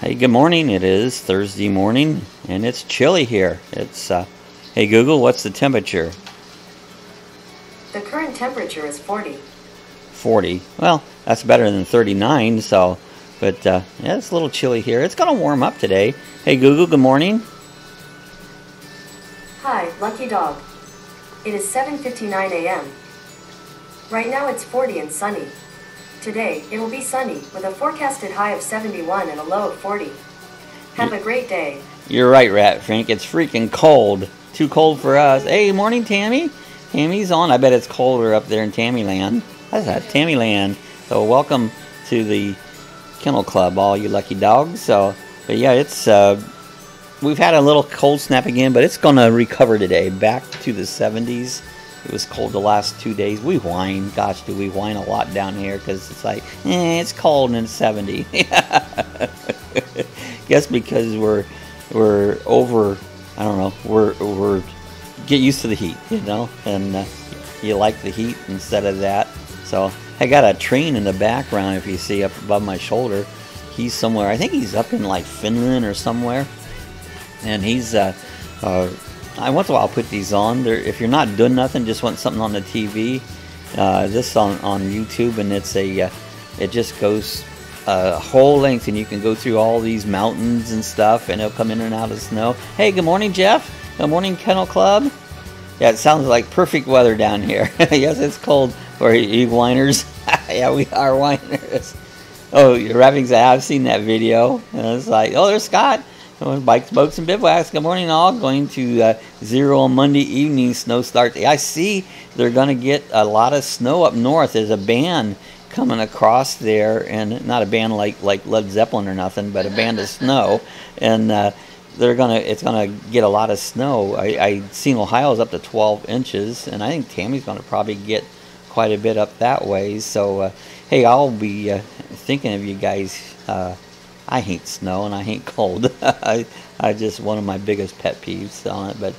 Hey, good morning. It is Thursday morning, and it's chilly here. It's, hey Google, what's the temperature? The current temperature is 40. 40. Well, that's better than 39, so, but, yeah, it's a little chilly here. It's going to warm up today. Hey Google, good morning. Hi, Lucky Dog. It is 7:59 a.m. Right now it's 40 and sunny. Today, it will be sunny, with a forecasted high of 71 and a low of 40. Have a great day. You're right, Rat Frank. It's freaking cold. Too cold for us. Hey, morning, Tammy. Tammy's on. I bet it's colder up there in Tammyland. That's that, Tammyland. So welcome to the Kennel Club, all you lucky dogs. So, but yeah, it's, we've had a little cold snap again, but it's going to recover today. Back to the 70s. It was cold the last 2 days. We whine. Gosh, do we whine a lot down here because it's like, it's cold and it's 70. Guess because we're over, I don't know, we're get used to the heat, you know, and you like the heat instead of that. So I got a train in the background, if you see up above my shoulder. He's somewhere, I think he's up in like Finland or somewhere, and he's once in a while I'll put these on. If you're not doing nothing, just want something on the TV, this on YouTube, and it's it just goes whole length, and you can go through all these mountains and stuff, and it'll come in and out of snow. Hey, good morning, Jeff. Good morning, Kennel Club. Yeah, it sounds like perfect weather down here. Yes, it's cold for you whiners. Yeah, we are whiners. Oh, I've seen that video. And it's like, oh, there's Scott. Bikes, boats, and bivouacs. Good morning, all. Going to 0 on Monday evening. Snow starts. I see they're going to get a lot of snow up north. There's a band coming across there, and not a band like Led Zeppelin or nothing, but a band of snow. And it's gonna get a lot of snow. I seen Ohio's up to 12 inches, and I think Tammy's going to probably get quite a bit up that way. So, hey, I'll be thinking of you guys. I hate snow and I hate cold. I just one of my biggest pet peeves on it. But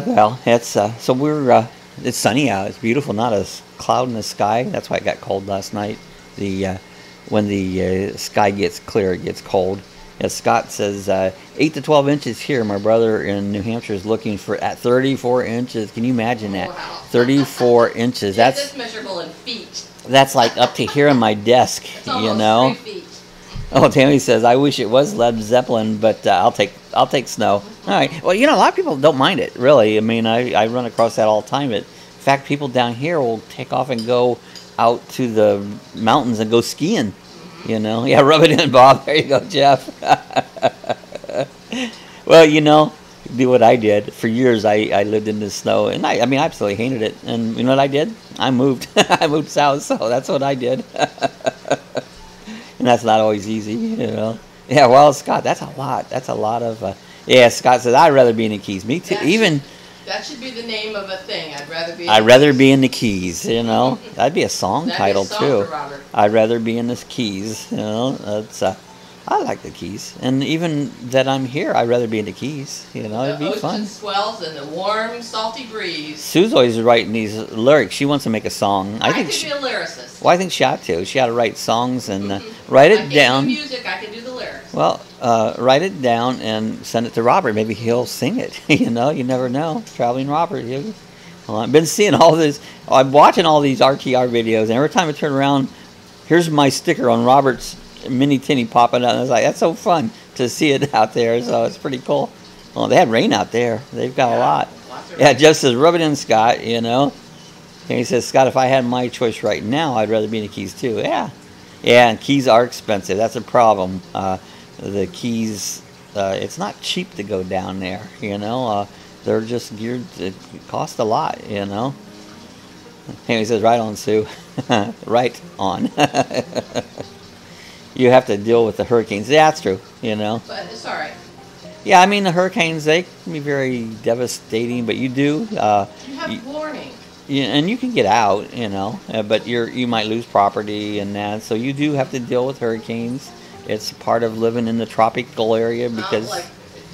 well, it's so we're it's sunny out. It's beautiful. Not a cloud in the sky. That's why it got cold last night. When the sky gets clear, it gets cold. As Scott says, 8 to 12 inches here. My brother in New Hampshire is looking for at 34 inches. Can you imagine that? Wow. 34 inches. That's measurable in feet. That's like up to here on my desk. That's almost you know. 3 feet. Oh, Tammy says, I wish it was Led Zeppelin, but I'll take snow. All right. Well, you know, a lot of people don't mind it, really. I mean, I run across that all the time. In fact, people down here will take off and go out to the mountains and go skiing. You know? Yeah, rub it in, Bob. There you go, Jeff. Well, you know, do what I did. For years, I lived in the snow, and I mean, I absolutely hated it. And you know what I did? I moved. I moved south, so that's what I did. And that's not always easy, you know. Yeah, well, Scott, that's a lot. That's a lot of. Yeah, Scott says I'd rather be in the Keys. Me too. That should be the name of a thing. I'd rather be in the Keys. You know, that'd be a song title a song too. for Robert. I'd rather be in the Keys. You know, that's. I like the Keys, and even that I'm here, I'd rather be in the Keys. You know, it'd be fun. The swells and the warm, salty breeze. Sue's always writing these lyrics. She wants to make a song. I think she be a lyricist. Well, I think she ought to. She ought to write songs and write it down. I can do music. I can do the lyrics. Well, write it down and send it to Robert. Maybe he'll sing it. You know, you never know. Traveling Robert. Well, I've been seeing all this. I'm watching all these RTR videos, and every time I turn around, here's my sticker on Robert's Mini Tinny popping out. And I was like, that's so fun to see it out there. So it's pretty cool. Well, they had rain out there. They've got a lot. Yeah, Jeff says, rub it in, Scott, you know. And he says, Scott, if I had my choice right now, I'd rather be in the Keys too. Yeah. Yeah, and Keys are expensive. That's a problem. The Keys, it's not cheap to go down there, you know. They're just geared to cost a lot, you know. And he says, right on, Sue. Right on. You have to deal with the hurricanes. Yeah, that's true, you know. But it's all right. Yeah, I mean, the hurricanes, they can be very devastating, but you do. You have warning. Yeah, and you can get out, you know, but you might lose property and that. So you do have to deal with hurricanes. It's part of living in the tropical area because like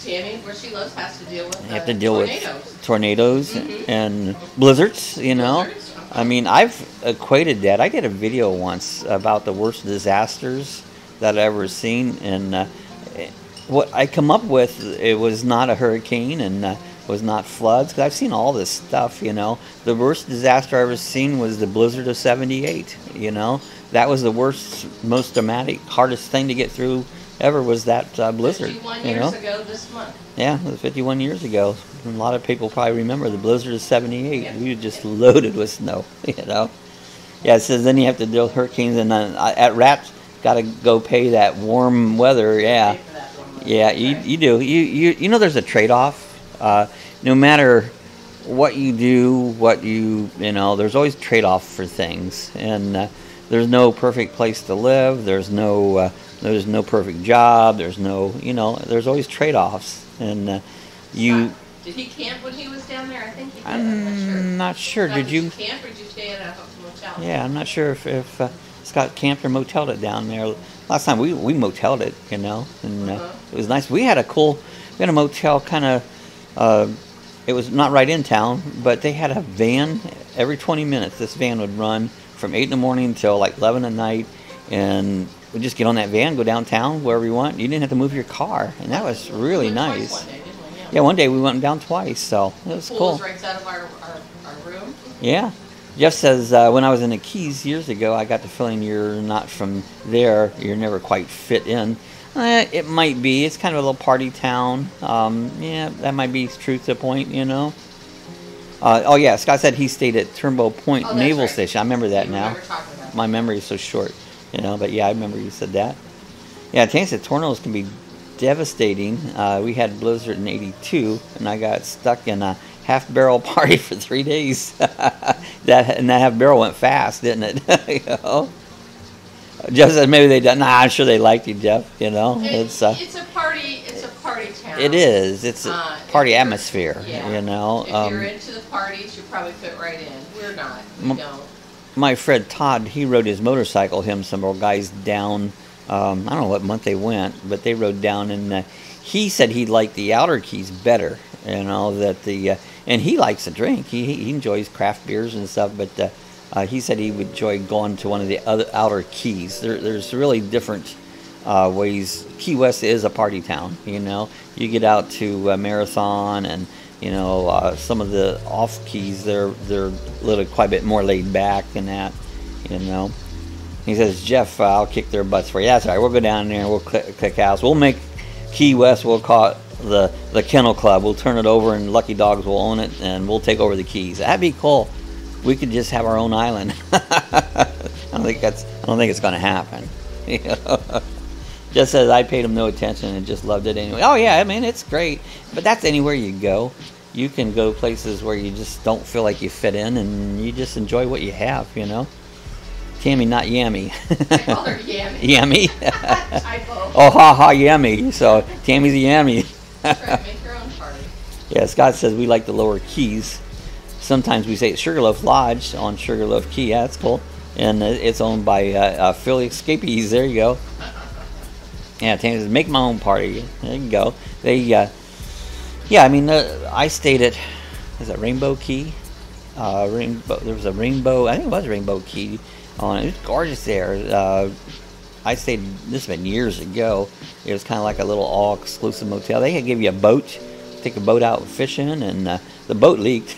Tammy, where she lives, has to deal with you have to deal tornadoes. With tornadoes and blizzards, you know. I mean, I've equated that. I did a video once about the worst disasters that I ever seen. And what I come up with, it was not a hurricane and was not floods. 'Cause I've seen all this stuff, you know. The worst disaster I ever seen was the blizzard of '78. You know, that was the worst, most dramatic, hardest thing to get through ever was that blizzard. 51 you years know? ago this month. Yeah, it was 51 years ago. And a lot of people probably remember the blizzard of '78. Yeah. We were just loaded with snow, you know. Yeah, it says then you have to deal with hurricanes, and then at Rats, got to go pay that warm weather. Yeah, Pay for that one month. yeah, That's you, right. you do. You know there's a trade-off. No matter what you do, you know, there's always trade-off for things, and there's no perfect place to live. There's no perfect job. There's no, you know, there's always trade-offs, and you. Scott, did he camp when he was down there? I think he did. I'm not sure. Scott, Did you? camp or did you stay at a motel? Yeah, I'm not sure if Scott camped or moteled it down there. Last time we moteled it, you know, and it was nice. We had a motel kind of. It was not right in town, but they had a van every 20 minutes. This van would run from 8 in the morning until like 11 at night, and we'd just get on that van, go downtown wherever you want. You didn't have to move your car, and that was really We went nice. twice one day, didn't we? Yeah, one day we went down twice, so it was The pool cool. was right out of our room. Yeah. Jeff says, when I was in the Keys years ago, I got the feeling you're not from there. You're never quite fit in. It might be. It's kind of a little party town. Yeah, that might be true to the point, you know. Oh, yeah, Scott said he stayed at Turnbow Point Oh, that's Naval right. Station. I remember that You now. remember talking about My memory is so short, you know. But, yeah, I remember you said that. Yeah, Tank said tornadoes can be devastating. We had blizzard in '82, and I got stuck in a half-barrel party for 3 days. that half-barrel went fast, didn't it? You know? Jeff said maybe they did. Nah, I'm sure they liked you, Jeff. You know, It's a party. It's a party town. it is. It's a party if you're- atmosphere. Yeah. You know, If you're into the parties, you probably fit right in. We're not. We don't. my friend Todd, he rode his motorcycle. Him, some more guys down. I don't know what month they went, but they rode down, and he said he liked the outer Keys better. You know that and he likes to drink. He enjoys craft beers and stuff, but. He said he would enjoy going to one of the other outer Keys. There's really different ways. Key West is a party town, you know. You get out to Marathon and, you know, some of the off Keys, they're a little quite a bit more laid back than that, you know. He says, Jeff, I'll kick their butts for you. That's all right. We'll go down there and we'll kick house. We'll make Key West, we'll call it the Kennel Club. We'll turn it over and Lucky Dogs will own it and we'll take over the Keys. That'd be cool. We could just have our own island. I don't think it's going to happen. You know? Just says I paid him no attention and just loved it anyway. Oh yeah, I mean it's great, but that's anywhere you go. You can go places where you just don't feel like you fit in, and you just enjoy what you have. You know, Tammy, not Yammy. I call her Yammy. Yammy. Typo. Oh ha ha Yammy. So Tammy's a Yammy. That's right. Make your own party. Yeah, Scott says we like the lower Keys. Sometimes we say Sugarloaf Lodge on Sugarloaf Key. Yeah, that's cool. And it's owned by Philly Escapees. There you go. Yeah, Tammy says, make my own party. There you go. They, yeah, I mean, I stayed at, is that Rainbow Key? There was a Rainbow, I think it was Rainbow Key on it. It was gorgeous there. I stayed, this has been years ago. It was kind of like a little all-exclusive motel. They could give you a boat, take a boat out fishing, and the boat leaked.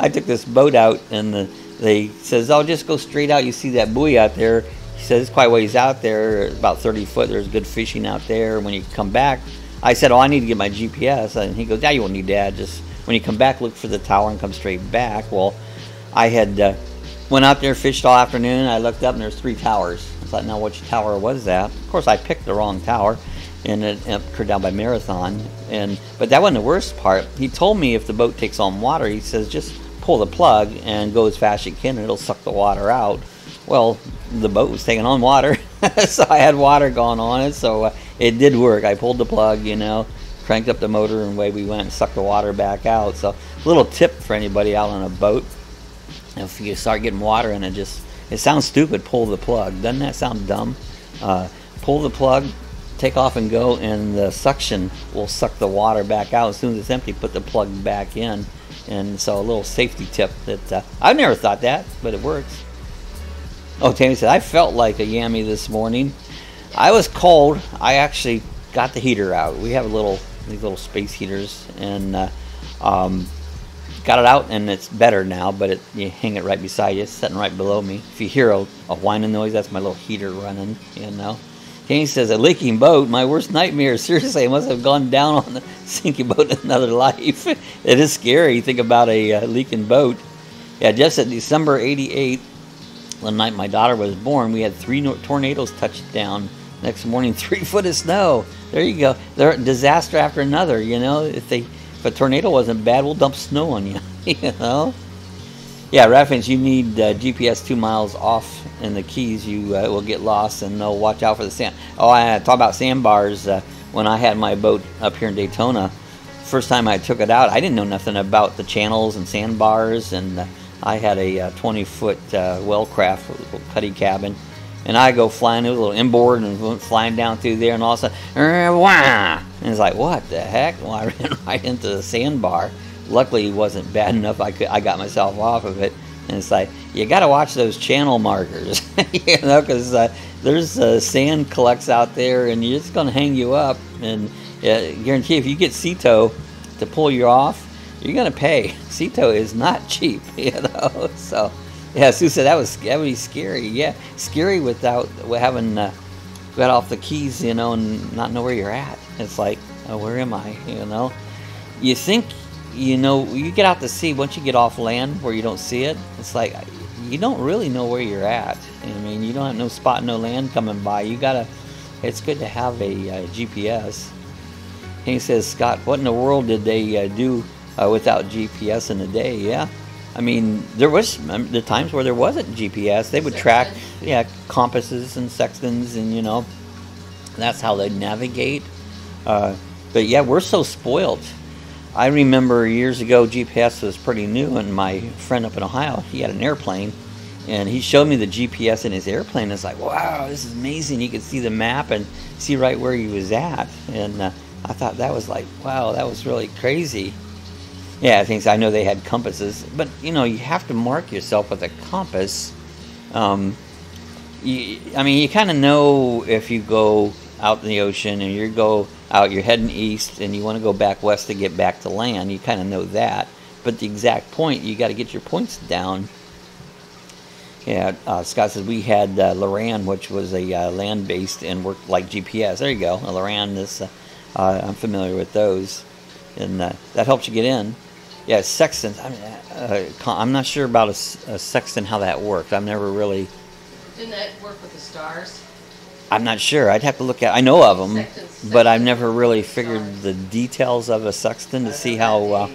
I took this boat out, and they says, "Oh, just go straight out. You see that buoy out there?" He says, "It's quite a ways out there, about 30 foot. There's good fishing out there. When you come back," I said, "Oh, I need to get my GPS." And he goes, "Yeah, you won't need that. Just when you come back, look for the tower and come straight back." Well, I had went out there, fished all afternoon. I looked up, and there's 3 towers. I thought, now which tower was that? Of course, I picked the wrong tower, and it occurred down by Marathon. But that wasn't the worst part. He told me if the boat takes on water, he says, just pull the plug and go as fast as you can and it'll suck the water out. Well, the boat was taking on water, so I had water going on it, so it did work. I pulled the plug, you know, cranked up the motor, and away we went and sucked the water back out. So a little tip for anybody out on a boat: if you start getting water in it, it sounds stupid, pull the plug. Doesn't that sound dumb? Pull the plug, take off and go, and the suction will suck the water back out. As soon as it's empty, put the plug back in. And so a little safety tip that I've never thought that, but it works. Oh, Tammy said, I felt like a Yammy this morning. I was cold. I actually got the heater out. We have these little space heaters, and got it out, and it's better now. But you hang it right beside you, it's sitting right below me. If you hear a whining noise, that's my little heater running. You know. Kane says, a leaking boat, my worst nightmare. Seriously, I must have gone down on the sinking boat in another life. It is scary. Think about a leaking boat. Yeah, just at December '88, the night my daughter was born, we had 3 tornadoes touch down. Next morning, 3 foot of snow. There you go. They're disaster after another, you know. If a tornado wasn't bad, we'll dump snow on you, you know. Yeah, Raffins, you need GPS 2 miles off in the Keys. You will get lost, and they'll watch out for the sand. Oh, I talk about sandbars. When I had my boat up here in Daytona, first time I took it out, I didn't know nothing about the channels and sandbars, and I had a 20-foot Wellcraft, little cuddy cabin, and I go flying. It was a little inboard and went flying down through there, and all of a sudden, wah! And it's like, what the heck? Well, I ran right into the sandbar. Luckily, it wasn't bad enough. I got myself off of it. And it's like, you got to watch those channel markers, you know, because there's sand collects out there, and it's going to hang you up. And guarantee if you get sea tow to pull you off, you're going to pay. Sea tow is not cheap, you know. So, yeah, Sue said that would be scary. Yeah, scary without having got off the Keys, you know, and not know where you're at. It's like, oh, where am I, you know? You think, you know, you get out to sea, once you get off land where you don't see it, it's like you don't really know where you're at. I mean, you don't have no spot, no land coming by. It's good to have a GPS. He says, Scott, what in the world did they do without GPS in a day? Yeah, I mean, there was the times where there wasn't GPS. They would track, compasses and sextants, and you know, that's how they navigate. But yeah, we're so spoiled. I remember years ago, GPS was pretty new, and my friend up in Ohio, he had an airplane, and he showed me the GPS in his airplane. It's like, wow, this is amazing. You could see the map and see right where he was at, and I thought that was like, wow, that was really crazy. Yeah, I know they had compasses, but you know, you have to mark yourself with a compass. I mean, you kind of know if you go out in the ocean and you're heading east and you want to go back west to get back to land. You kind of know that, but the exact point, you got to get your points down. Yeah, Scott says we had Loran, which was a land-based and worked like GPS. There you go. Loran is, I'm familiar with those, and that helps you get in. Yeah, sextants. I'm not sure about a sextant, how that works. I've never really. Didn't that work with the stars? I'm not sure. I'd have to look at. I know of them, but I've never really figured the details of a sextant to see how.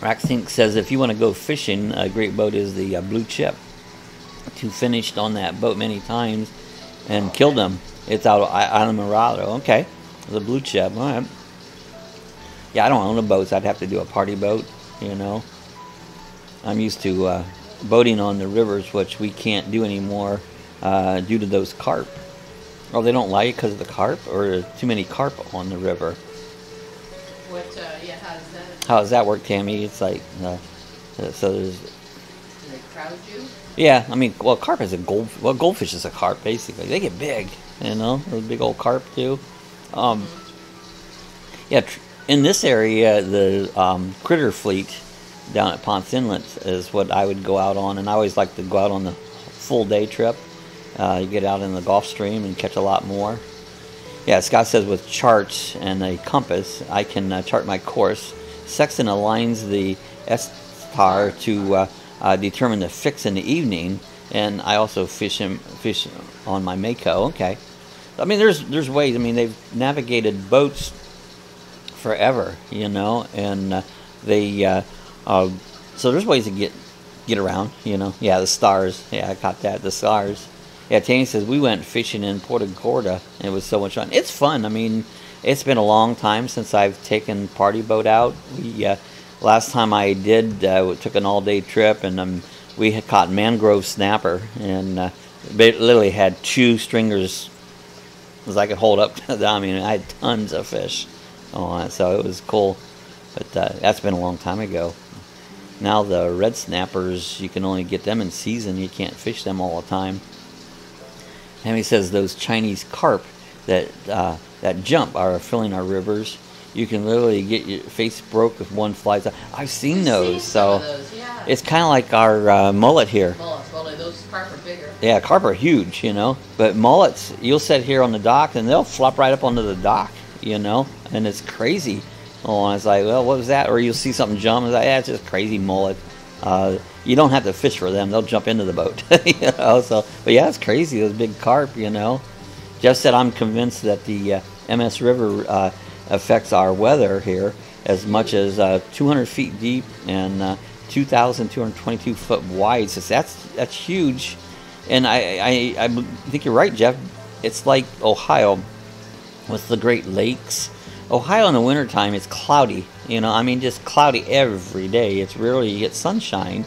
Raxink says if you want to go fishing, a great boat is the Blue Chip. Two finished on that boat many times and killed them. It's out of Islamorado. Okay, the Blue Chip. All right. Yeah, I don't own a boat, so I'd have to do a party boat. You know, I'm used to. Boating on the rivers, which we can't do anymore due to those carp. Oh, they don't like it because of the carp, or too many carp on the river. What? Yeah, how does that? How does that work, Tammy? It's like so there's. Do they crowd you? Yeah, I mean, well, carp is a goldfish is a carp basically. They get big, you know, those big old carp too. Yeah, in this area, the critter fleet down at Ponce Inlet is what I would go out on, and I always like to go out on the full day trip. You get out in the Gulf Stream and catch a lot more. Yeah, Scott says with charts and a compass, I can chart my course. Sextant aligns the star to determine the fix in the evening, and I also fish on my Mako. Okay, I mean there's ways. I mean they've navigated boats forever, you know, and so there's ways to get around, you know. Yeah, the stars. Yeah, I caught that. The stars. Yeah, Tanny says we went fishing in Punta Gorda, and it was so much fun. It's fun. I mean, it's been a long time since I've taken party boat out. Last time I did, we took an all-day trip, and we had caught mangrove snapper, and they literally had 2 stringers as I could hold up to them. I mean, I had tons of fish on it, so it was cool. But that's been a long time ago. Now the red snappers, you can only get them in season. You can't fish them all the time. And he says those Chinese carp that jump are filling our rivers. You can literally get your face broke if one flies out. I've seen those. So those, yeah. it's kind of like our mullet here. Mullets, well, those carp are bigger. Yeah, carp are huge, you know. But mullets, you'll sit here on the dock and they'll flop right up onto the dock, you know. And it's crazy. Oh, and it's like, well, what was that? Or you'll see something jump, and it's like, yeah, it's just crazy mullet. You don't have to fish for them; they'll jump into the boat, you know. So, but yeah, it's crazy, those big carp, you know. Jeff said, I'm convinced that the MS River affects our weather here as much as 200 feet deep and 2,222 foot wide. So that's huge, and I think you're right, Jeff. It's like Ohio with the Great Lakes. Ohio in the wintertime, it's cloudy, you know, I mean, just cloudy every day. It's rarely you get sunshine,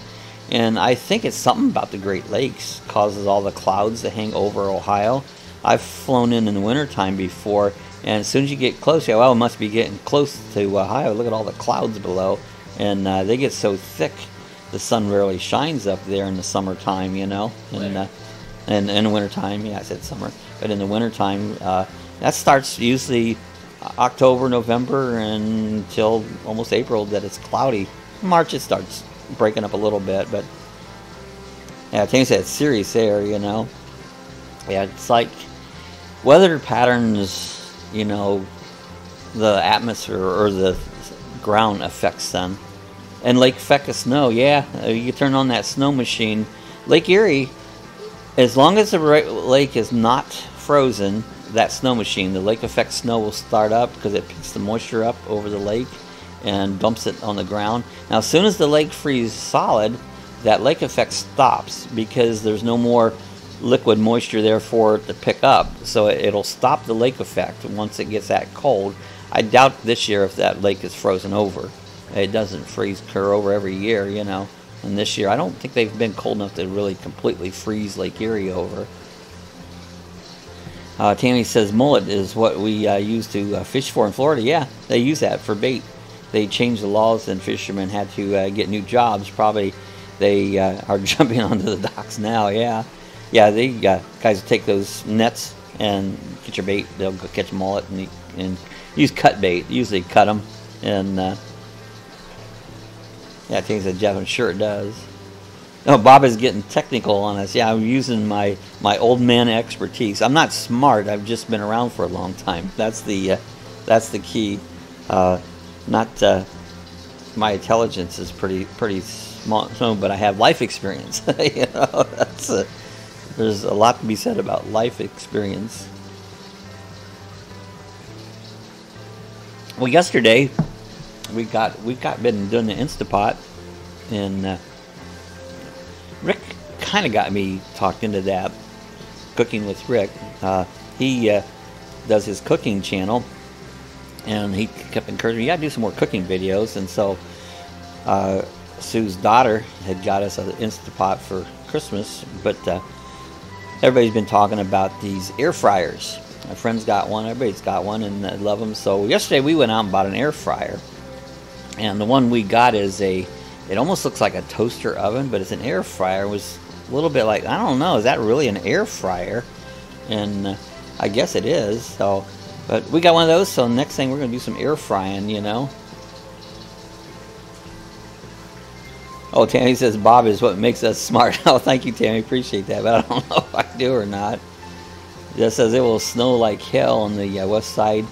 and I think it's something about the Great Lakes causes all the clouds to hang over Ohio. I've flown in the wintertime before, and as soon as you get close, you go, well, it must be getting close to Ohio. Look at all the clouds below, and they get so thick, the sun rarely shines up there in the summertime, you know, and in the wintertime, yeah, I said summer, but in the wintertime, that starts usually October, November, until almost April that it's cloudy. March it starts breaking up a little bit, but yeah, Tammy said it's serious there, you know. Yeah, it's like weather patterns, you know, the atmosphere or the ground affects them. And lake effect of snow, yeah, you turn on that snow machine. Lake Erie, as long as the lake is not frozen, that snow machine, the lake effect snow will start up because it picks the moisture up over the lake and dumps it on the ground. Now, as soon as the lake freezes solid, that lake effect stops because there's no more liquid moisture there for it to pick up. So it'll stop the lake effect once it gets that cold. I doubt this year if that lake is frozen over. It doesn't freeze clear over every year, you know. And this year, I don't think they've been cold enough to really completely freeze Lake Erie over. Tammy says mullet is what we use to fish for in Florida. Yeah, they use that for bait. They changed the laws and fishermen had to get new jobs. Probably they are jumping onto the docks now, yeah. Yeah, they guys take those nets and get your bait. They'll go catch mullet and use cut bait. Usually cut them. And yeah, Tammy said, Jeff, I'm sure it does. No, Bob is getting technical on us. Yeah, I'm using my old man expertise. I'm not smart. I've just been around for a long time. That's the key. Not my intelligence is pretty small, but I have life experience. You know, there's a lot to be said about life experience. Well, yesterday we've been doing the Instapot, and Rick kind of got me talked into that, cooking with Rick. He does his cooking channel, and he kept encouraging me, yeah, do some more cooking videos. And so Sue's daughter had got us an Instapot for Christmas, but everybody's been talking about these air fryers. My friend's got one, everybody's got one, and I love them. So yesterday we went out and bought an air fryer, and the one we got is it almost looks like a toaster oven, but it's an air fryer. It was a little bit like, I don't know, is that really an air fryer? And I guess it is. So, but we got one of those, so next thing we're going to do some air frying, you know. Oh, Tammy says Bob is what makes us smart. Oh, thank you, Tammy. Appreciate that, but I don't know if I do or not. It just says it will snow like hell on the west side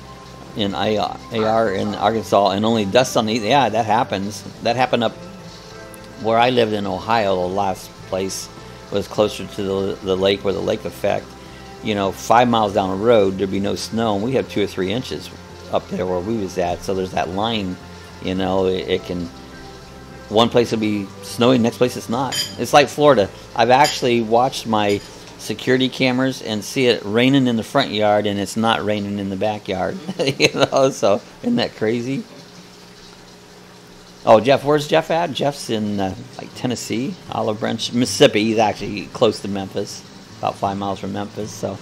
in AR in Arkansas, and only dust on the east. Yeah, that happens. That happened up where I lived in Ohio. The last place was closer to the lake, where the lake effect, you know, 5 miles down the road there'd be no snow, and we have 2 or 3 inches up there where we was at. So there's that line, you know, it can, one place will be snowy, next place it's not. It's like Florida. I've actually watched my security cameras and see it raining in the front yard, and it's not raining in the backyard. You know, so isn't that crazy? Oh, Jeff, where's Jeff at? Jeff's in like Tennessee, Olive Branch, Mississippi. He's actually close to Memphis, about 5 miles from Memphis. So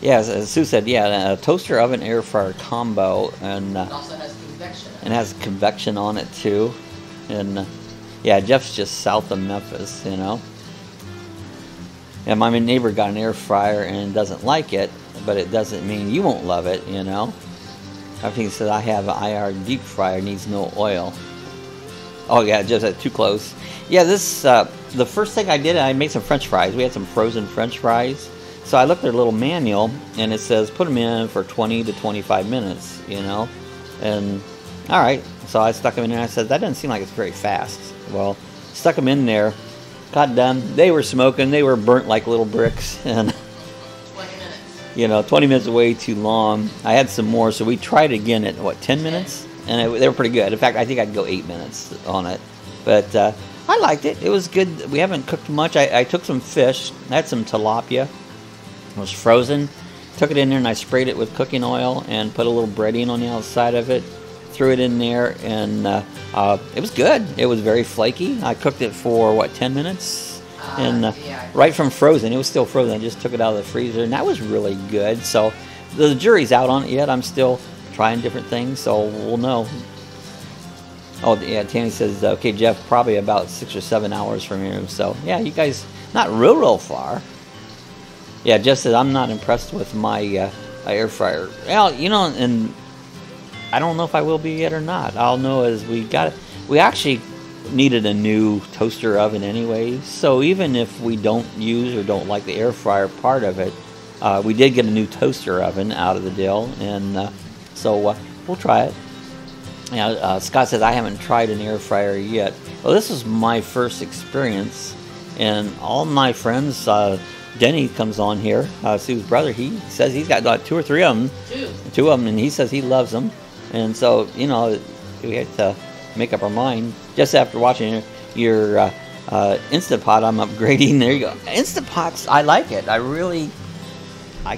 yeah, as Sue said, yeah, a toaster oven air fryer combo, and it also has convection and has convection on it too. And yeah, Jeff's just south of Memphis, you know. And my neighbor got an air fryer and doesn't like it, but it doesn't mean you won't love it, you know. I think he said I have an IR deep fryer, needs no oil. Oh yeah, just too close. Yeah, this the first thing I did, I made some French fries. We had some frozen French fries. So I looked at a little manual, and it says put them in for 20 to 25 minutes, you know. And all right, so I stuck them in there. And I said that doesn't seem like it's very fast. Well, stuck them in there, got done. They were smoking. They were burnt like little bricks, and 20 minutes. You know, 20 minutes is way too long. I had some more, so we tried again at what, 10 minutes, and they were pretty good. In fact, I think I'd go 8 minutes on it, but I liked it. It was good. We haven't cooked much. I took some fish. I had some tilapia. It was frozen. Took it in there and I sprayed it with cooking oil and put a little breading on the outside of it. Threw it in there, and it was good. It was very flaky. I cooked it for what, 10 minutes, and yeah. right from frozen. It was still frozen. I just took it out of the freezer, and that was really good. So the jury's out on it yet. I'm still trying different things, so we'll know. Oh yeah, Tammy says okay, Jeff, probably about 6 or 7 hours from here. So yeah, you guys not real far. Yeah, Jeff said I'm not impressed with my air fryer. Well, you know, and I don't know if I will be yet or not. I'll know as we got it. We actually needed a new toaster oven anyway, so even if we don't use or don't like the air fryer part of it, we did get a new toaster oven out of the deal, and so we'll try it. Yeah, Scott says I haven't tried an air fryer yet. Well, this is my first experience, and all my friends, Denny comes on here, Sue's brother, he says he's got like 2 or 3 of them. Two of them, and he says he loves them. And so, you know, we had to make up our mind. Just after watching your Instant Pot, I'm upgrading. There you go. Instant Pots, I like it. I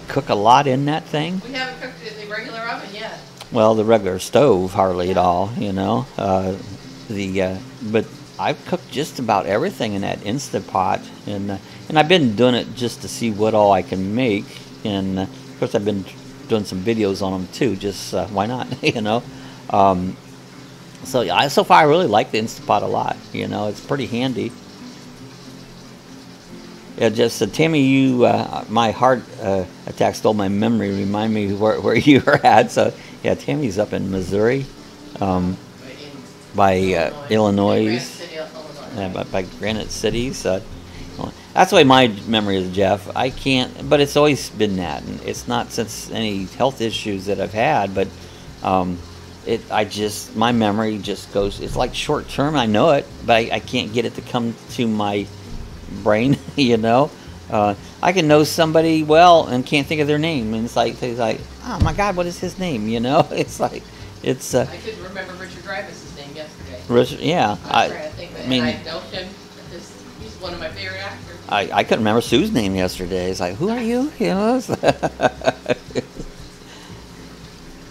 cook a lot in that thing. We haven't cooked it in the regular oven yet. Well, the regular stove, hardly at all, you know. But I've cooked just about everything in that Instant Pot. And I've been doing it just to see what all I can make. And, of course, I've been doing some videos on them too, just why not, you know. So far I really like the Instant Pot a lot, you know. It's pretty handy. Yeah, just Tammy, you my heart attack stole my memory. Remind me where you were at. So yeah, Tammy's up in Missouri, by Illinois, by Granite City. So that's the way my memory is, Jeff. I can't, but it's always been that, and it's not since any health issues that I've had, but my memory just goes, it's like short term, I know it, but I can't get it to come to my brain, you know. I can know somebody well and can't think of their name, and it's like, oh my God, what is his name, you know. It's like, it's I could remember Richard Dreyfuss's name yesterday. Richard, yeah. I mean, I know him. He's one of my favorite actors. I couldn't remember Sue's name yesterday. It's like, who are you? You know.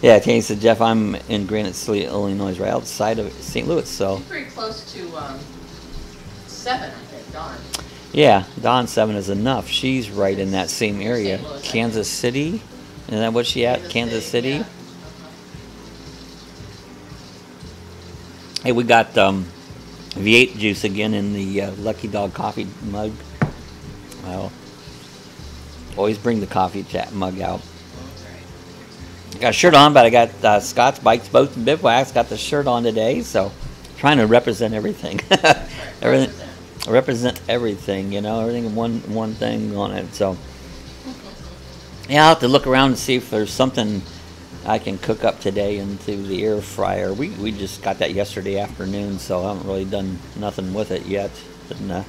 Yeah, Tammy said, Jeff, I'm in Granite City, Illinois, right outside of St. Louis. So she's pretty close to 7, I think, Dawn. Yeah, Dawn 7 is enough. She's right in that same area. St. Louis, Kansas City. Isn't that what she at? Kansas City? Yeah. Hey, we got V8 juice again in the Lucky Dog coffee mug. Well, always bring the coffee mug out. Got a shirt on, but I got Scott's Bikes, Boats, and Bivouacs. Got the shirt on today, so trying to represent everything. Represent everything, you know, everything in one thing on it. So yeah, I'll have to look around and see if there's something I can cook up today into the air fryer. We just got that yesterday afternoon, so I haven't really done nothing with it yet. And,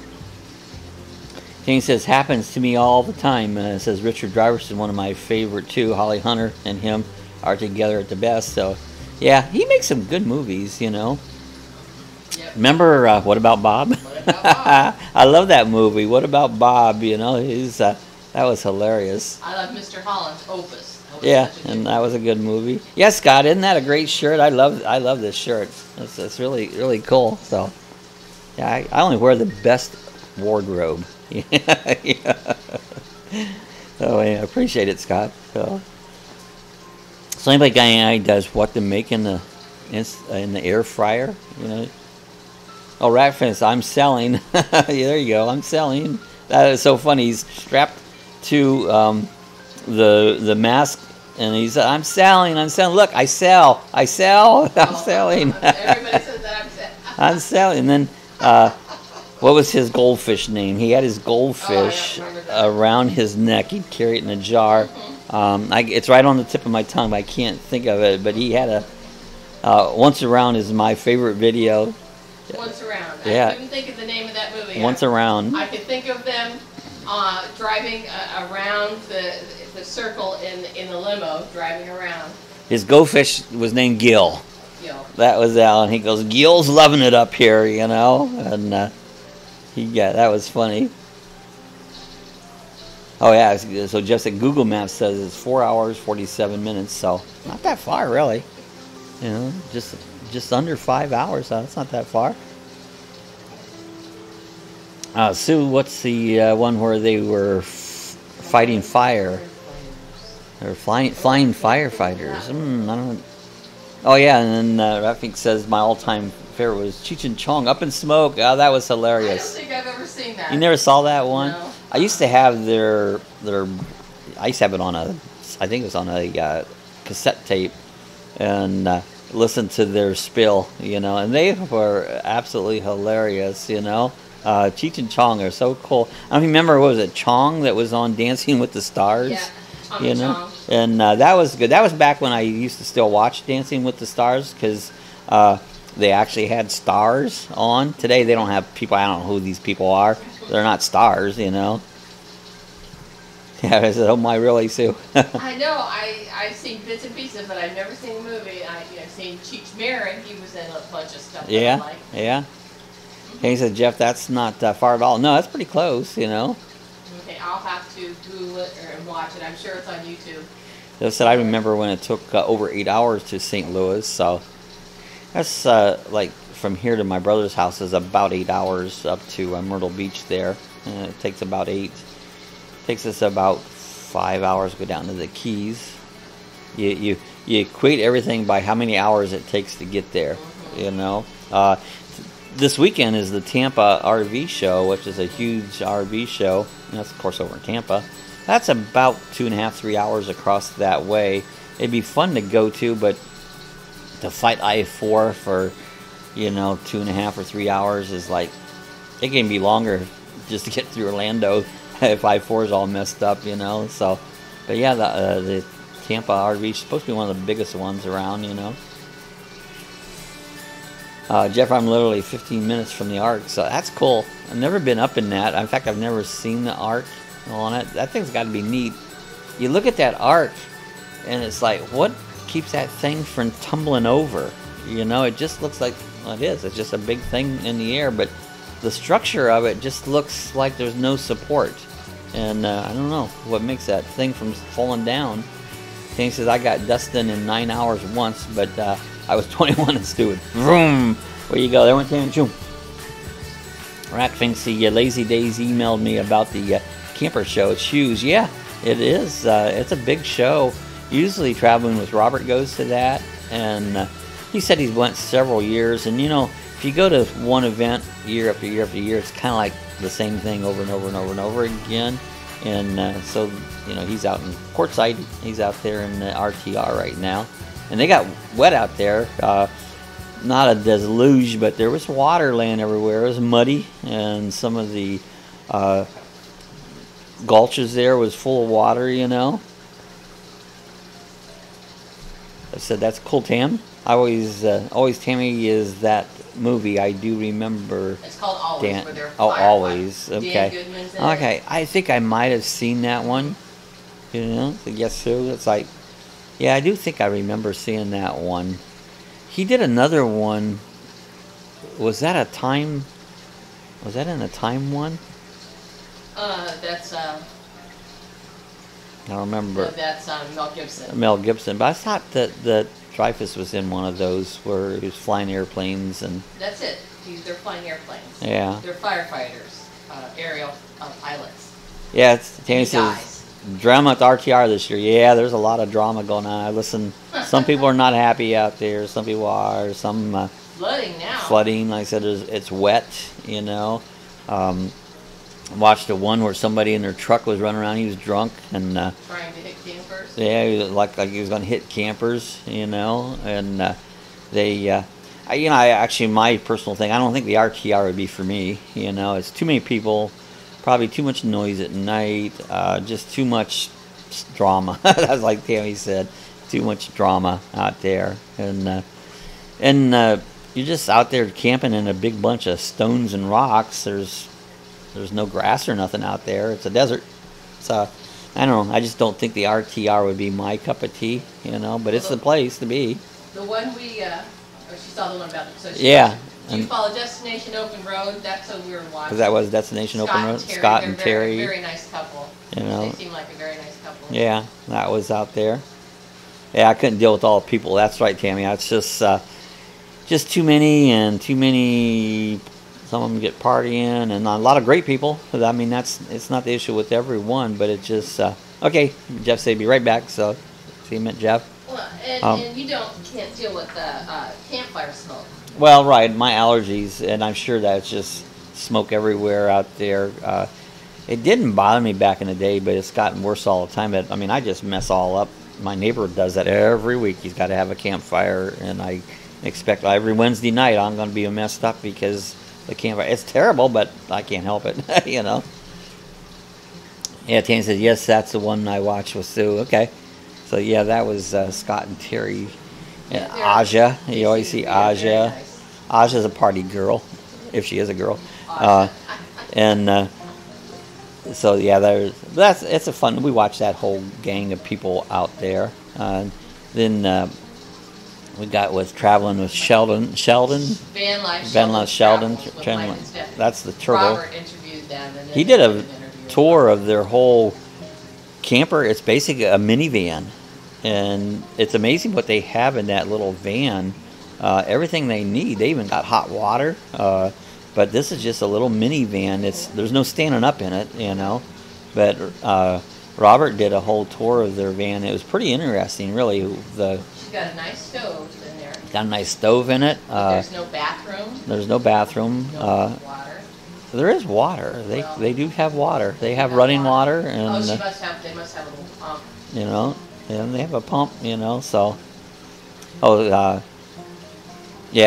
Jane says, happens to me all the time. It says Richard Dreyfuss is one of my favorite too. Holly Hunter and him are together at the best. So yeah, he makes some good movies, you know. Yep. Remember What About Bob? What About Bob? I love that movie. What About Bob? You know, that was hilarious. I love Mr. Holland's Opus. Yeah, and that was a good movie. Yeah, Scott, isn't that a great shirt? I love this shirt. It's really cool. So yeah, I only wear the best wardrobe. Yeah. So I appreciate it, Scott. So anybody got any ideas what to make in the in the air fryer, you know. Oh, Ratfin, I'm selling. Yeah, there you go. I'm selling. That is so funny. He's strapped to the mask, and he said, "I'm selling. I'm selling. Look, I sell. I sell. I'm selling. Everybody says that I'm selling. I'm selling." And then, what was his goldfish name? He had his goldfish around his neck. He'd carry it in a jar. It's right on the tip of my tongue, but I can't think of it. But he had a Once Around is my favorite video. Once Around. Yeah. I couldn't think of the name of that movie. Once Around. I could think of them driving around the circle in the limo, driving around. His goldfish was named Gil. Gil. That was Alan. He goes, "Gil's loving it up here," you know, and that was funny. Oh yeah, so Jeff said Google Maps says it's 4 hours 47 minutes, so not that far really. You know, just under 5 hours. So that's not that far. Sue, what's the one where they were fighting fire? Or flying firefighters. I don't. Oh yeah, and then Rafik says my all-time favorite was Cheech and Chong, Up in Smoke. Oh, that was hilarious. I don't think I've ever seen that. You never saw that one? No. I used to have their. I used to have it on I think it was on a cassette tape, and listen to their spill, you know, and they were absolutely hilarious, you know. Cheech and Chong are so cool. I remember, what was it, Chong that was on Dancing with the Stars? Yeah, Chong you and know, Chong. and that was good. That was back when I used to still watch Dancing with the Stars, because they actually had stars on. Today they don't have people. I don't know who these people are. They're not stars, you know. Yeah, I said, "Oh my, really, Sue?" I know. I've seen bits and pieces, but I've never seen the movie. I've seen Cheech Marin. He was in a bunch of stuff. Yeah, that I like. yeah. And he said, "Jeff, that's not far at all." No, that's pretty close, you know. Okay, I'll have to Google it and watch it. I'm sure it's on YouTube. They said I remember when it took over 8 hours to St. Louis, so that's like from here to my brother's house is about 8 hours up to Myrtle Beach there. And it takes about 8. Takes us about 5 hours to go down to the Keys. You equate everything by how many hours it takes to get there, you know. This weekend is the Tampa RV show, which is a huge RV show. And that's, of course, over in Tampa. That's about 2.5, 3 hours across that way. It'd be fun to go to, but to fight I-4 for, you know, 2.5 or 3 hours is like, it can be longer just to get through Orlando if I-4 is all messed up, you know. So, but yeah, the Tampa RV is supposed to be one of the biggest ones around, you know. Jeff, I'm literally 15 minutes from the Ark, so that's cool. I've never been up in that. In fact, I've never seen the Ark on it. That thing's got to be neat. You look at that Ark, and it's like, what keeps that thing from tumbling over? You know, it just looks like, well, it is. It's just a big thing in the air, but the structure of it just looks like there's no support. And I don't know what makes that thing from falling down. He says, I got Dustin in 9 hours once, but I was 21 and stupid. Vroom! Where you go? There went Tanchum. Rack thinks the Lazy Days emailed me about the camper show. It's huge. Yeah, it is. It's a big show. Usually Traveling with Robert goes to that. And he said he's went several years. And, you know, if you go to one event year after year after year, it's kind of like the same thing over and over and over and over again. And so, you know, he's out in Portside. He's out there in the RTR right now. And they got wet out there. Not a deluge, but there was water laying everywhere. It was muddy. And some of the gulches there was full of water, you know. I said, that's cool, Tam. I always Tammy is that movie. I do remember. It's called Always. Dan, where they're oh, firefighters. Always. Dan Okay. Goodman's in Okay. it. I think I might have seen that one. You know, so yes, so it's like, yeah, I do think I remember seeing that one. He did another one. Was that a time? Was that in a time one? That's I don't remember. that's Mel Gibson. Mel Gibson, but I thought that Dreyfuss was in one of those where he was flying airplanes and. That's it. They're flying airplanes. Yeah. They're firefighters, aerial pilots. Yeah, it's, Tammy He says. dies. Drama at the RTR this year. Yeah, there's a lot of drama going on. I listen. Some people are not happy out there. Some people are. Some flooding now. Flooding. Like I said, it's wet. You know. Watched the one where somebody in their truck was running around. He was drunk and trying to hit campers. Yeah, he was like he was going to hit campers. You know, and they. I actually, my personal thing, I don't think the RTR would be for me. You know, it's too many people, probably too much noise at night, just too much drama. That's like Tammy said, too much drama out there, and you're just out there camping in a big bunch of stones and rocks. There's no grass or nothing out there. It's a desert. So I don't know. I just don't think the RTR would be my cup of tea. You know, but it's the place to be. The one we. She saw the one about it. So yeah. Do you follow Destination Open Road? That's what we were watching. Because that was Destination Open Road. Scott and Terry. Very nice couple. You know. They seem like a very nice couple. Yeah, that was out there. Yeah, I couldn't deal with all the people. That's right, Tammy. It's just too many and too many. Some of them get partying and a lot of great people. I mean, it's not the issue with everyone, but it's just okay. Jeff said be right back. So see you, Jeff. Well, and you can't deal with campfire smoke. Well, right, my allergies, and I'm sure that's just smoke everywhere out there. It didn't bother me back in the day, but it's gotten worse all the time. I mean, I just mess all up. My neighbor does that every week. He's got to have a campfire, and I expect every Wednesday night I'm going to be messed up because the campfire. It's terrible, but I can't help it, you know. Yeah, Tanya said, yes, that's the one I watched with Sue. Okay. So, yeah, that was Scott and Terry and Aja. You always see Aja. Nice. Aja's a party girl, if she is a girl. So, yeah, it's a fun. We watched that whole gang of people out there. Then we was traveling with Sheldon. Van Life Sheldon. That's the turtle. Robert interviewed them. And he did a tour of their whole camper. It's basically a minivan, and it's amazing what they have in that little van. Everything they need. They even got hot water, but this is just a little minivan. There's no standing up in it, you know. But Robert did a whole tour of their van. It was pretty interesting, really. She's got a nice stove in there. Got a nice stove in it. There's no bathroom. There's no bathroom. No water. There is water. They do have water. They have running water, and they must have a little pump. You know, and they have a pump. You know, so yeah.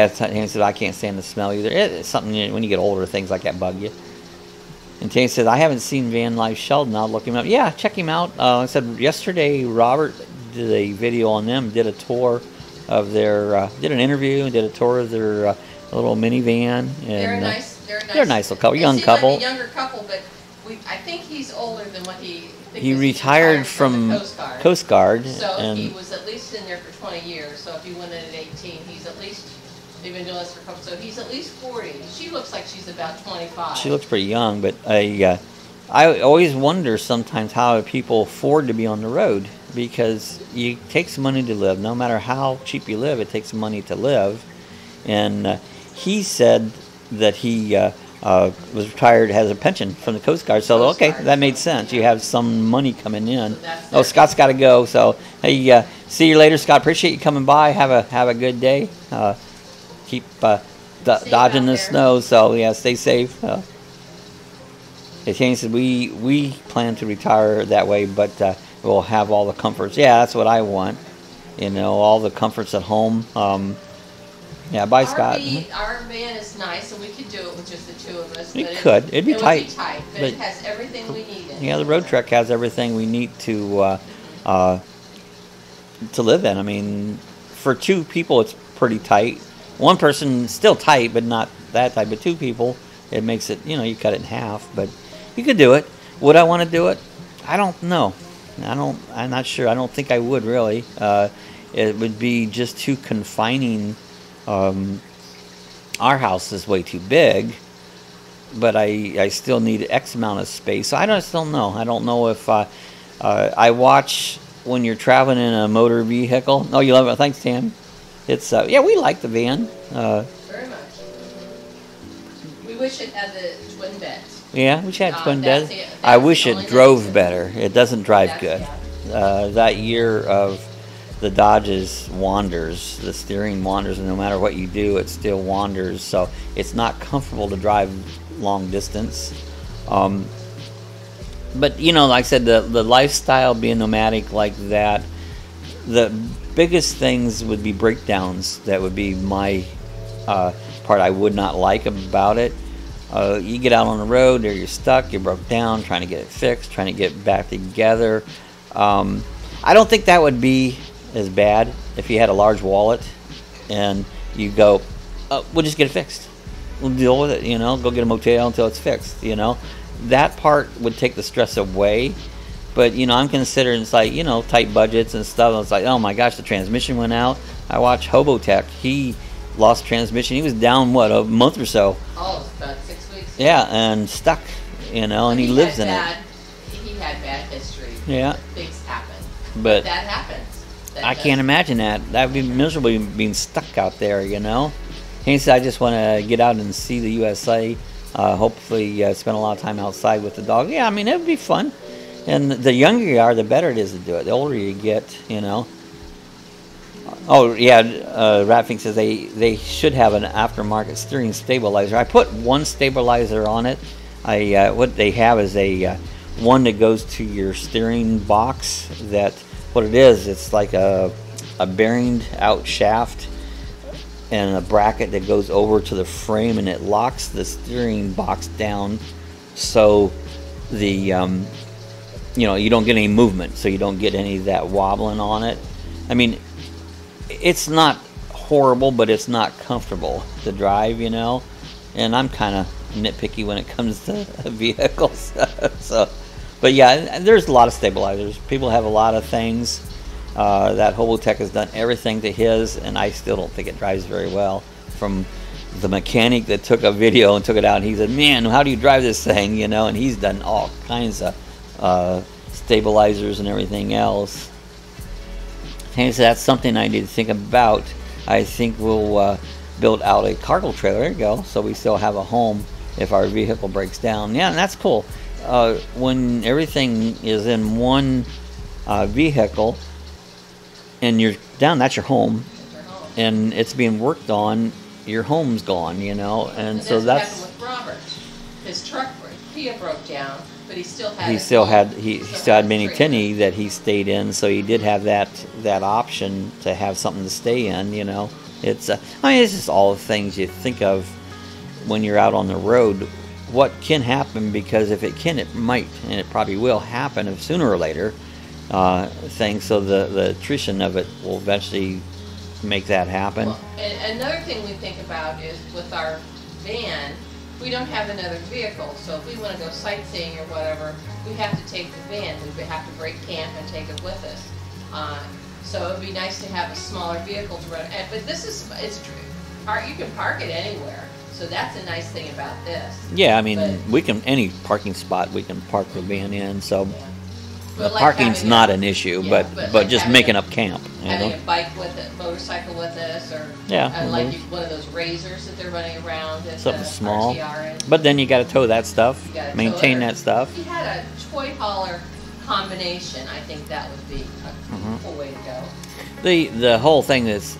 He said I can't stand the smell either. It's something when you get older, things like that bug you. And Tanya said I haven't seen Van Life Sheldon. I'll look him up. Yeah, check him out. I said yesterday Robert did a video on them. Did a tour of their. Did an interview and did a tour of their little minivan. And they're nice. They're a nice little couple, young couple. Like a younger couple, but I think he's older than what he retired from the Coast Guard. So and he was at least in there for 20 years. So if he went in at 18, they've been doing this for a couple. So he's at least 40. She looks like she's about 25. She looks pretty young, but I always wonder sometimes how people afford to be on the road, because it takes money to live. No matter how cheap you live, it takes money to live. And he said that he was retired, has a pension from the Coast Guard. So, okay, that made sense. You have some money coming in. Oh, Scott's got to go. So, hey, see you later, Scott. Appreciate you coming by. Have a good day. Keep dodging the snow. So, yeah, stay safe. Shane said we plan to retire that way, but we'll have all the comforts. Yeah, that's what I want. You know, all the comforts at home. Yeah, bye, Scott. Our van is nice, and we could do it with just the two of us. It could. It'd be tight. It would be tight, but it has everything we need in it. Yeah, the road truck has everything we need to live in. I mean, for two people, it's pretty tight. One person, still tight, but not that tight. But two people, it makes it, you cut it in half. But you could do it. Would I want to do it? I don't know. I'm not sure. I don't think I would, really. It would be just too confining. Our house is way too big, but I still need X amount of space. So I just don't know. I don't know if I watch when you're traveling in a motor vehicle. Oh, you love it. Thanks, Tam. It's yeah, we like the van. Very much. We wish it had the twin beds. Yeah, we had twin beds. That's I wish the only it drove reason. better. It doesn't drive That's- good. yeah. That year of the Dodge's wanders, the steering wanders, and no matter what you do, it still wanders. So it's not comfortable to drive long distance. But you know, like I said, the lifestyle being nomadic like that, the biggest things would be breakdowns. That would be my part I would not like about it. You get out on the road, or you're stuck, you broke down, trying to get it fixed, trying to get back together. I don't think that would be as bad if you had a large wallet and you go, we'll just get it fixed. We'll deal with it, you know, go get a motel until it's fixed, you know. That part would take the stress away. But, you know, I'm considering it's like, you know, tight budgets and stuff. It's like, oh my gosh, the transmission went out. I watched Hobotech. He lost transmission. He was down, what, a month or so. Oh, about 6 weeks. Yeah, and stuck, you know, and he lives in it. He had bad history. Yeah. Things happen. But that happens. I can't imagine that. That would be miserable being stuck out there, you know. Hence, I just want to get out and see the USA. Hopefully, spend a lot of time outside with the dog. Yeah, I mean, it would be fun. And the younger you are, the better it is to do it. The older you get, you know. Oh, yeah, Ratfink says they should have an aftermarket steering stabilizer. I put one stabilizer on it. What they have is a one that goes to your steering box. That what it is, it's like a bearinged out shaft and a bracket that goes over to the frame, and it locks the steering box down so the you know, you don't get any movement, so you don't get any of that wobbling on it. I mean, it's not horrible, but it's not comfortable to drive, you know. And I'm kind of nitpicky when it comes to vehicles. So, but yeah, there's a lot of stabilizers. People have a lot of things. That Hobotech has done everything to his, and I still don't think it drives very well. From the mechanic that took a video and took it out, and he said, "Man, how do you drive this thing?" You know, and he's done all kinds of stabilizers and everything else. And so that's something I need to think about. I think we'll build out a cargo trailer. There you go. So we still have a home if our vehicle breaks down. Yeah, and that's cool. When everything is in one vehicle and you're down, that's your home. And it's being worked on, your home's gone, you know. And so that's what happened with Robert. His truck, Kia broke down. But he still had Mini Tinny that he stayed in, so he did have that option to have something to stay in. You know, it's I mean, it's just all the things you think of when you're out on the road. What can happen? Because if it can, it might, and it probably will happen of sooner or later. Things. So the attrition of it will eventually make that happen. Well, and another thing we think about is with our van. We don't have another vehicle, so if we want to go sightseeing or whatever, we have to take the van. We have to break camp and take it with us. So it would be nice to have a smaller vehicle to run. But this is, you can park it anywhere. So that's a nice thing about this. Yeah, I mean, we can, any parking spot we can park the van in. So Yeah. the But like parking's having not a- an issue, yeah, but like just having making a- up camp. You Having know? a bike with it, motorcycle with us, or Yeah, like mhm. one of those razors that they're running around at Something the small. RTR. But then you got to tow that stuff, You gotta tow maintain it. that stuff. If you had a toy hauler combination, I think that would be a Mhm. cool way to go. The whole thing is,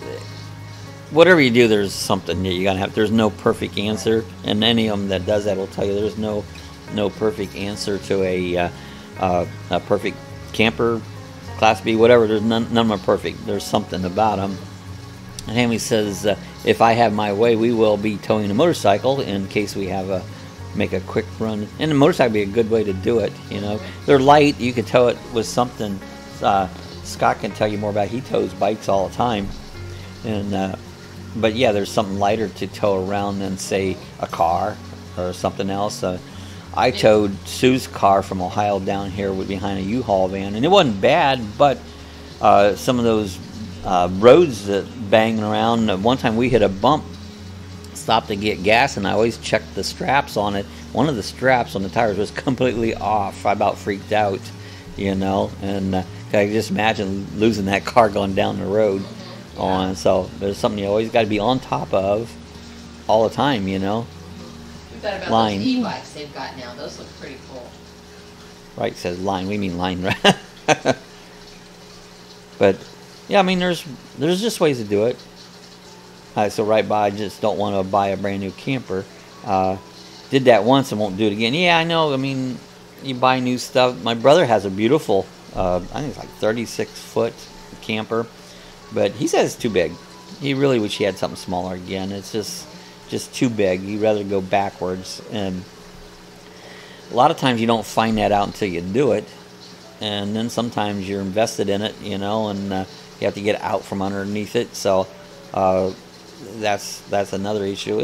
whatever you do, there's something that you're gonna have. There's no perfect answer, and any of them that does that will tell you there's no perfect answer to a perfect camper, Class B, whatever. There's none of them are perfect. There's something about them. And Hammy says, if I have my way, we will be towing a motorcycle in case we have make a quick run. And the motorcycle would be a good way to do it. You know, they're light. You could tow it with something. Scott can tell you more about it. He tows bikes all the time. And but yeah, there's something lighter to tow around than say a car or something else. I towed Sue's car from Ohio down here behind a U-Haul van, and it wasn't bad, but some of those roads that banging around. One time we hit a bump, stopped to get gas, and I always checked the straps on it. One of the straps on the tires was completely off. I about freaked out, you know, and I can just imagine losing that car going down the road. So there's something you always got to be on top of all the time, you know. thought about line. those e-bikes they've got now. Those look pretty cool. Right, says line. We mean line, right? But yeah, I mean, there's just ways to do it. So right by, I just don't want to buy a brand new camper. Did that once and won't do it again. Yeah, I know. I mean, you buy new stuff. My brother has a beautiful, I think it's like 36-foot camper, but he says it's too big. He really wish he had something smaller again. It's just too big. He'd rather go backwards. And a lot of times you don't find that out until you do it. And then sometimes you're invested in it, you know, and you have to get out from underneath it. So that's another issue.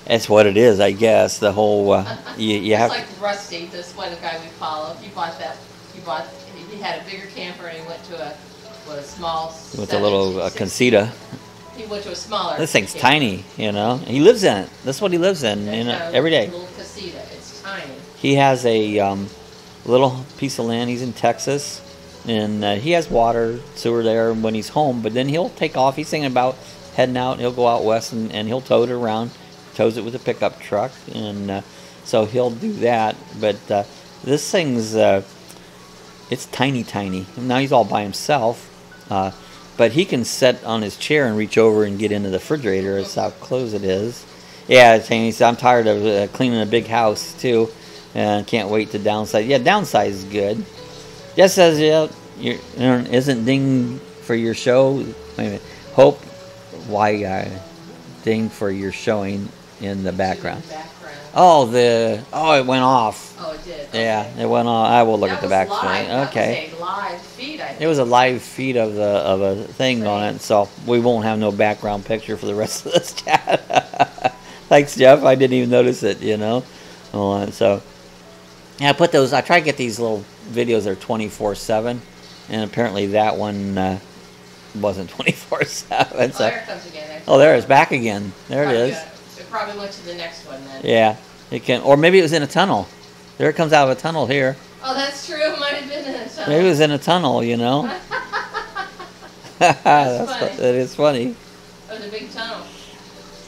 It's what it is, I guess. The whole you have like Rusty, this one guy we follow. He had a bigger camper and he went to a small. With a little Concita. He went to a smaller. This thing's camper. tiny, you know. He lives in it. That's what he lives in, you know, every day. Little Concita. It's tiny. He has a little piece of land. He's in Texas, and he has water, sewer there when he's home. But then he'll take off. He's thinking about heading out. He'll go out west and he'll tow it around. Tows it with a pickup truck, and so he'll do that. But this thing's it's tiny. Now he's all by himself, but he can sit on his chair and reach over and get into the refrigerator. That's how close it is. Yeah, I'm tired of cleaning a big house too, and can't wait to downsize. Yeah, downsize is good. Just says isn't ding for your show. Wait a minute. Hope why ding for your showing in the background. Oh, it went off. Oh, it did. Yeah, it went off. I will look at the back screen. Okay. That was a live feed, I think. It was a live feed of a thing on it, so we won't have no background picture for the rest of this chat. Thanks, Jeff. I didn't even notice it, you know. So yeah, I try to get these little videos that are 24/7, and apparently that one wasn't 24/7. So. Oh, there it comes again. Oh, there it's back again. There it is. It probably went to the next one then. Yeah, it can, or maybe it was in a tunnel. There it comes out of a tunnel here. Oh, that's true. It might have been in a tunnel. Maybe it was in a tunnel, you know. That's funny. That is funny. It was a big tunnel.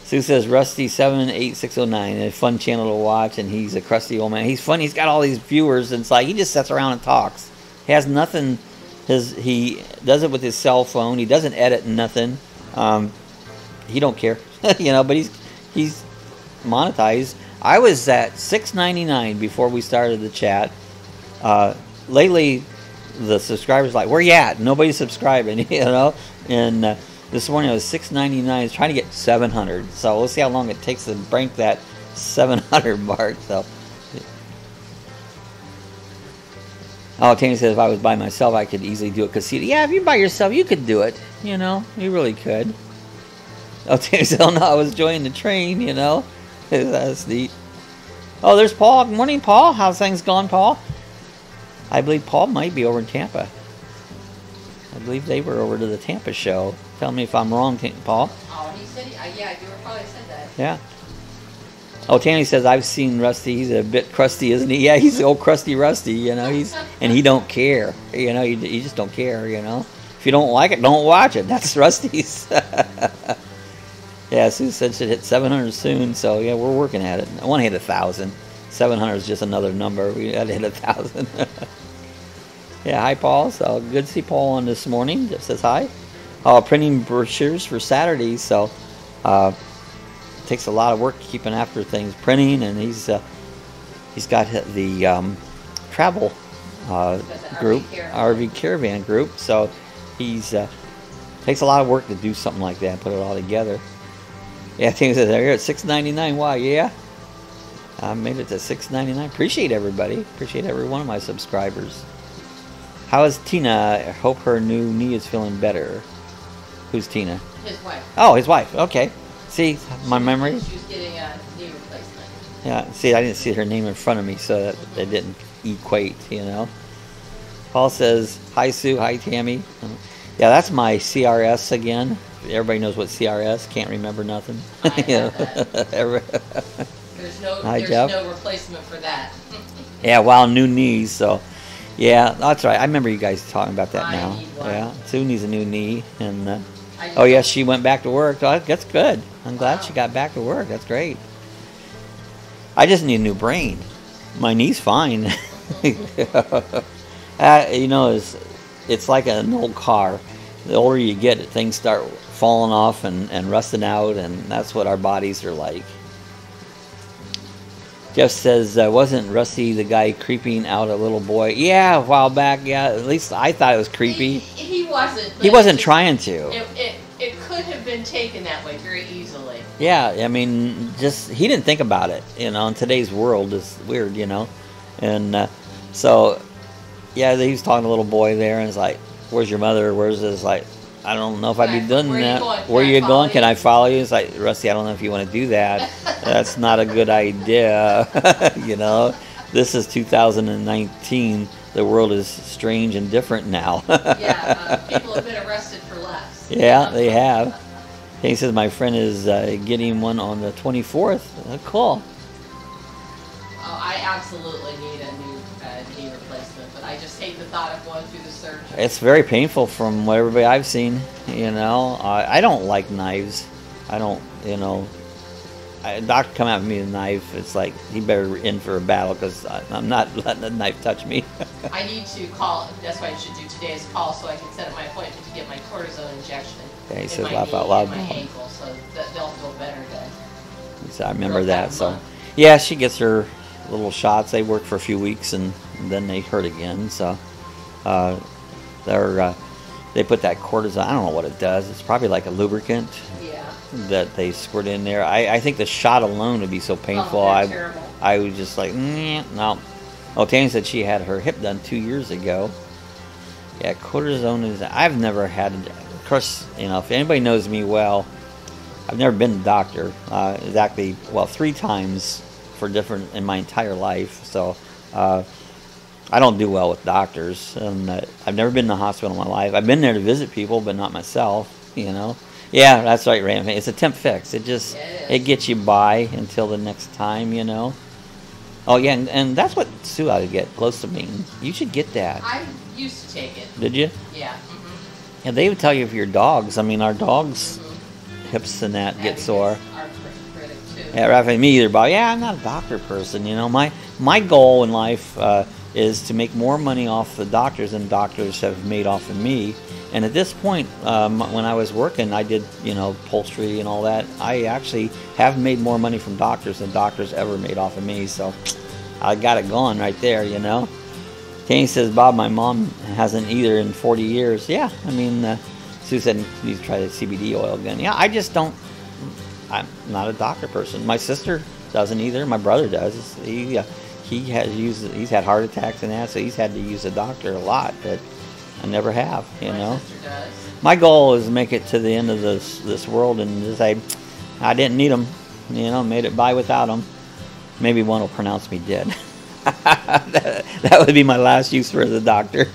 Sue says Rusty 78609, a fun channel to watch, and he's a crusty old man. He's funny. He's got all these viewers, and it's like he just sits around and talks. He has nothing. He does it with his cell phone. He doesn't edit nothing. He don't care, you know. But he's monetized. I was at $6.99 before we started the chat. Lately, the subscribers are like, where you at? Nobody's subscribing, you know. And this morning it was $6.99. I was trying to get 700. So we'll see how long it takes to break that 700 mark. So. Oh, Tammy says if I was by myself, I could easily do it. Conceded. Yeah, if you're by yourself, you could do it. You know, you really could. Oh, Tammy says, oh no, I was enjoying the train. You know, that's neat. Oh, there's Paul. Good morning, Paul. How's things going, Paul? I believe Paul might be over in Tampa. I believe they were over to the Tampa show. Tell me if I'm wrong, Paul. Oh, he said, yeah, you probably said that. Yeah. Oh, Tammy says, I've seen Rusty. He's a bit crusty, isn't he? Yeah, he's the old crusty Rusty, you know. And he don't care. You know, he just don't care, you know. If you don't like it, don't watch it. That's Rusty's. Yeah, Sue said she'd hit 700 soon. So, yeah, we're working at it. I want to hit 1,000. 700 is just another number. We had to hit 1,000. Yeah, hi, Paul. So, good to see Paul on this morning. Just says hi. Printing brochures for Saturday. So, takes a lot of work keeping after things, printing, and he's got the travel group, RV caravan group. So takes a lot of work to do something like that, put it all together. Yeah, things are here at $6.99. Wow, yeah, I made it to $6.99. Appreciate everybody. Appreciate every one of my subscribers. How is Tina? I hope her new knee is feeling better. Who's Tina? His wife. Oh, his wife. Okay. See, my memory? She was getting a knee replacement. Yeah, see, I didn't see her name in front of me, so that it didn't equate, you know. Paul says, hi, Sue. Hi, Tammy. Yeah, that's my CRS again. Everybody knows what CRS. Can't remember nothing. There's no replacement for that. Yeah, well, new knees, so. Yeah, that's right. I remember you guys talking about that now. Yeah, Sue needs a new knee, and oh yeah, she went back to work. Oh, that's good. I'm glad she got back to work. That's great. I just need a new brain. My knee's fine. You know, it's like an old car. The older you get, things start falling off and rusting out, and that's what our bodies are like. Jeff says, wasn't Rusty the guy creeping out a little boy? Yeah, a while back, yeah. At least I thought it was creepy. He wasn't. He wasn't trying to. It could have been taken that way very easily. Yeah, I mean, just, he didn't think about it, you know. In today's world, it's weird, you know. And so, yeah, he was talking to a little boy there, and it's like, where's your mother? Where's this? Like, I don't know if I'd be doing that. Where are you going? Can I follow you? It's like, Rusty, I don't know if you want to do that. That's not a good idea. You know, this is 2019. The world is strange and different now. Yeah, people have been arrested for less. Yeah, they have. He says my friend is getting one on the 24th. Cool. Oh, I absolutely need a new knee replacement, but I just hate the thought of going through the surgery. It's very painful from what everybody I've seen, you know. I don't like knives. I don't, you know. A doctor come at me with a knife, it's like he better in for a battle because I'm not letting the knife touch me. I need to call, that's what I should do today is call so I can set up my appointment to get my cortisone injection Yeah, he in says my laugh knee out loud. and my ankle, so that they'll feel better then. So I remember that. So yeah, she gets her little shots. They work for a few weeks and then they hurt again. So they put that cortisone. I don't know what it does. It's probably like a lubricant. Yeah. That they squirt in there. I think the shot alone would be so painful. Oh, terrible. I was just like, no. Oh, Tammy said she had her hip done 2 years ago. Yeah, cortisone is. I've never had. Of course, you know, if anybody knows me well, I've never been a doctor. Exactly. Well, 3 times for different in my entire life. So I don't do well with doctors, and I've never been in the hospital in my life. I've been there to visit people, but not myself. You know. Yeah, that's right, Ram. It's a temp fix. It just it gets you by until the next time, you know. Oh yeah, and that's what Sue ought to get, glycemine. You should get that. I used to take it. Did you? Yeah. Yeah, they would tell you for your dogs. I mean, our dogs' hips and that get sore. Our critic too. Yeah, right. Me either, Bob. Yeah, I'm not a doctor person. You know, my goal in life is to make more money off the doctors than doctors have made off of me. And at this point, when I was working, I did, you know, upholstery and all that. I actually have made more money from doctors than doctors ever made off of me. So I got it going right there, you know. Kane says, Bob, my mom hasn't either in 40 years. Yeah, I mean, Sue said you need to try the CBD oil again. Yeah, I just don't. I'm not a doctor person. My sister doesn't either. My brother does. He's had heart attacks and that, so he's had to use a doctor a lot, but I never have, you know. My goal is to make it to the end of this world and just say, I didn't need them, you know, made it by without them. Maybe one will pronounce me dead. that would be my last use for the doctor.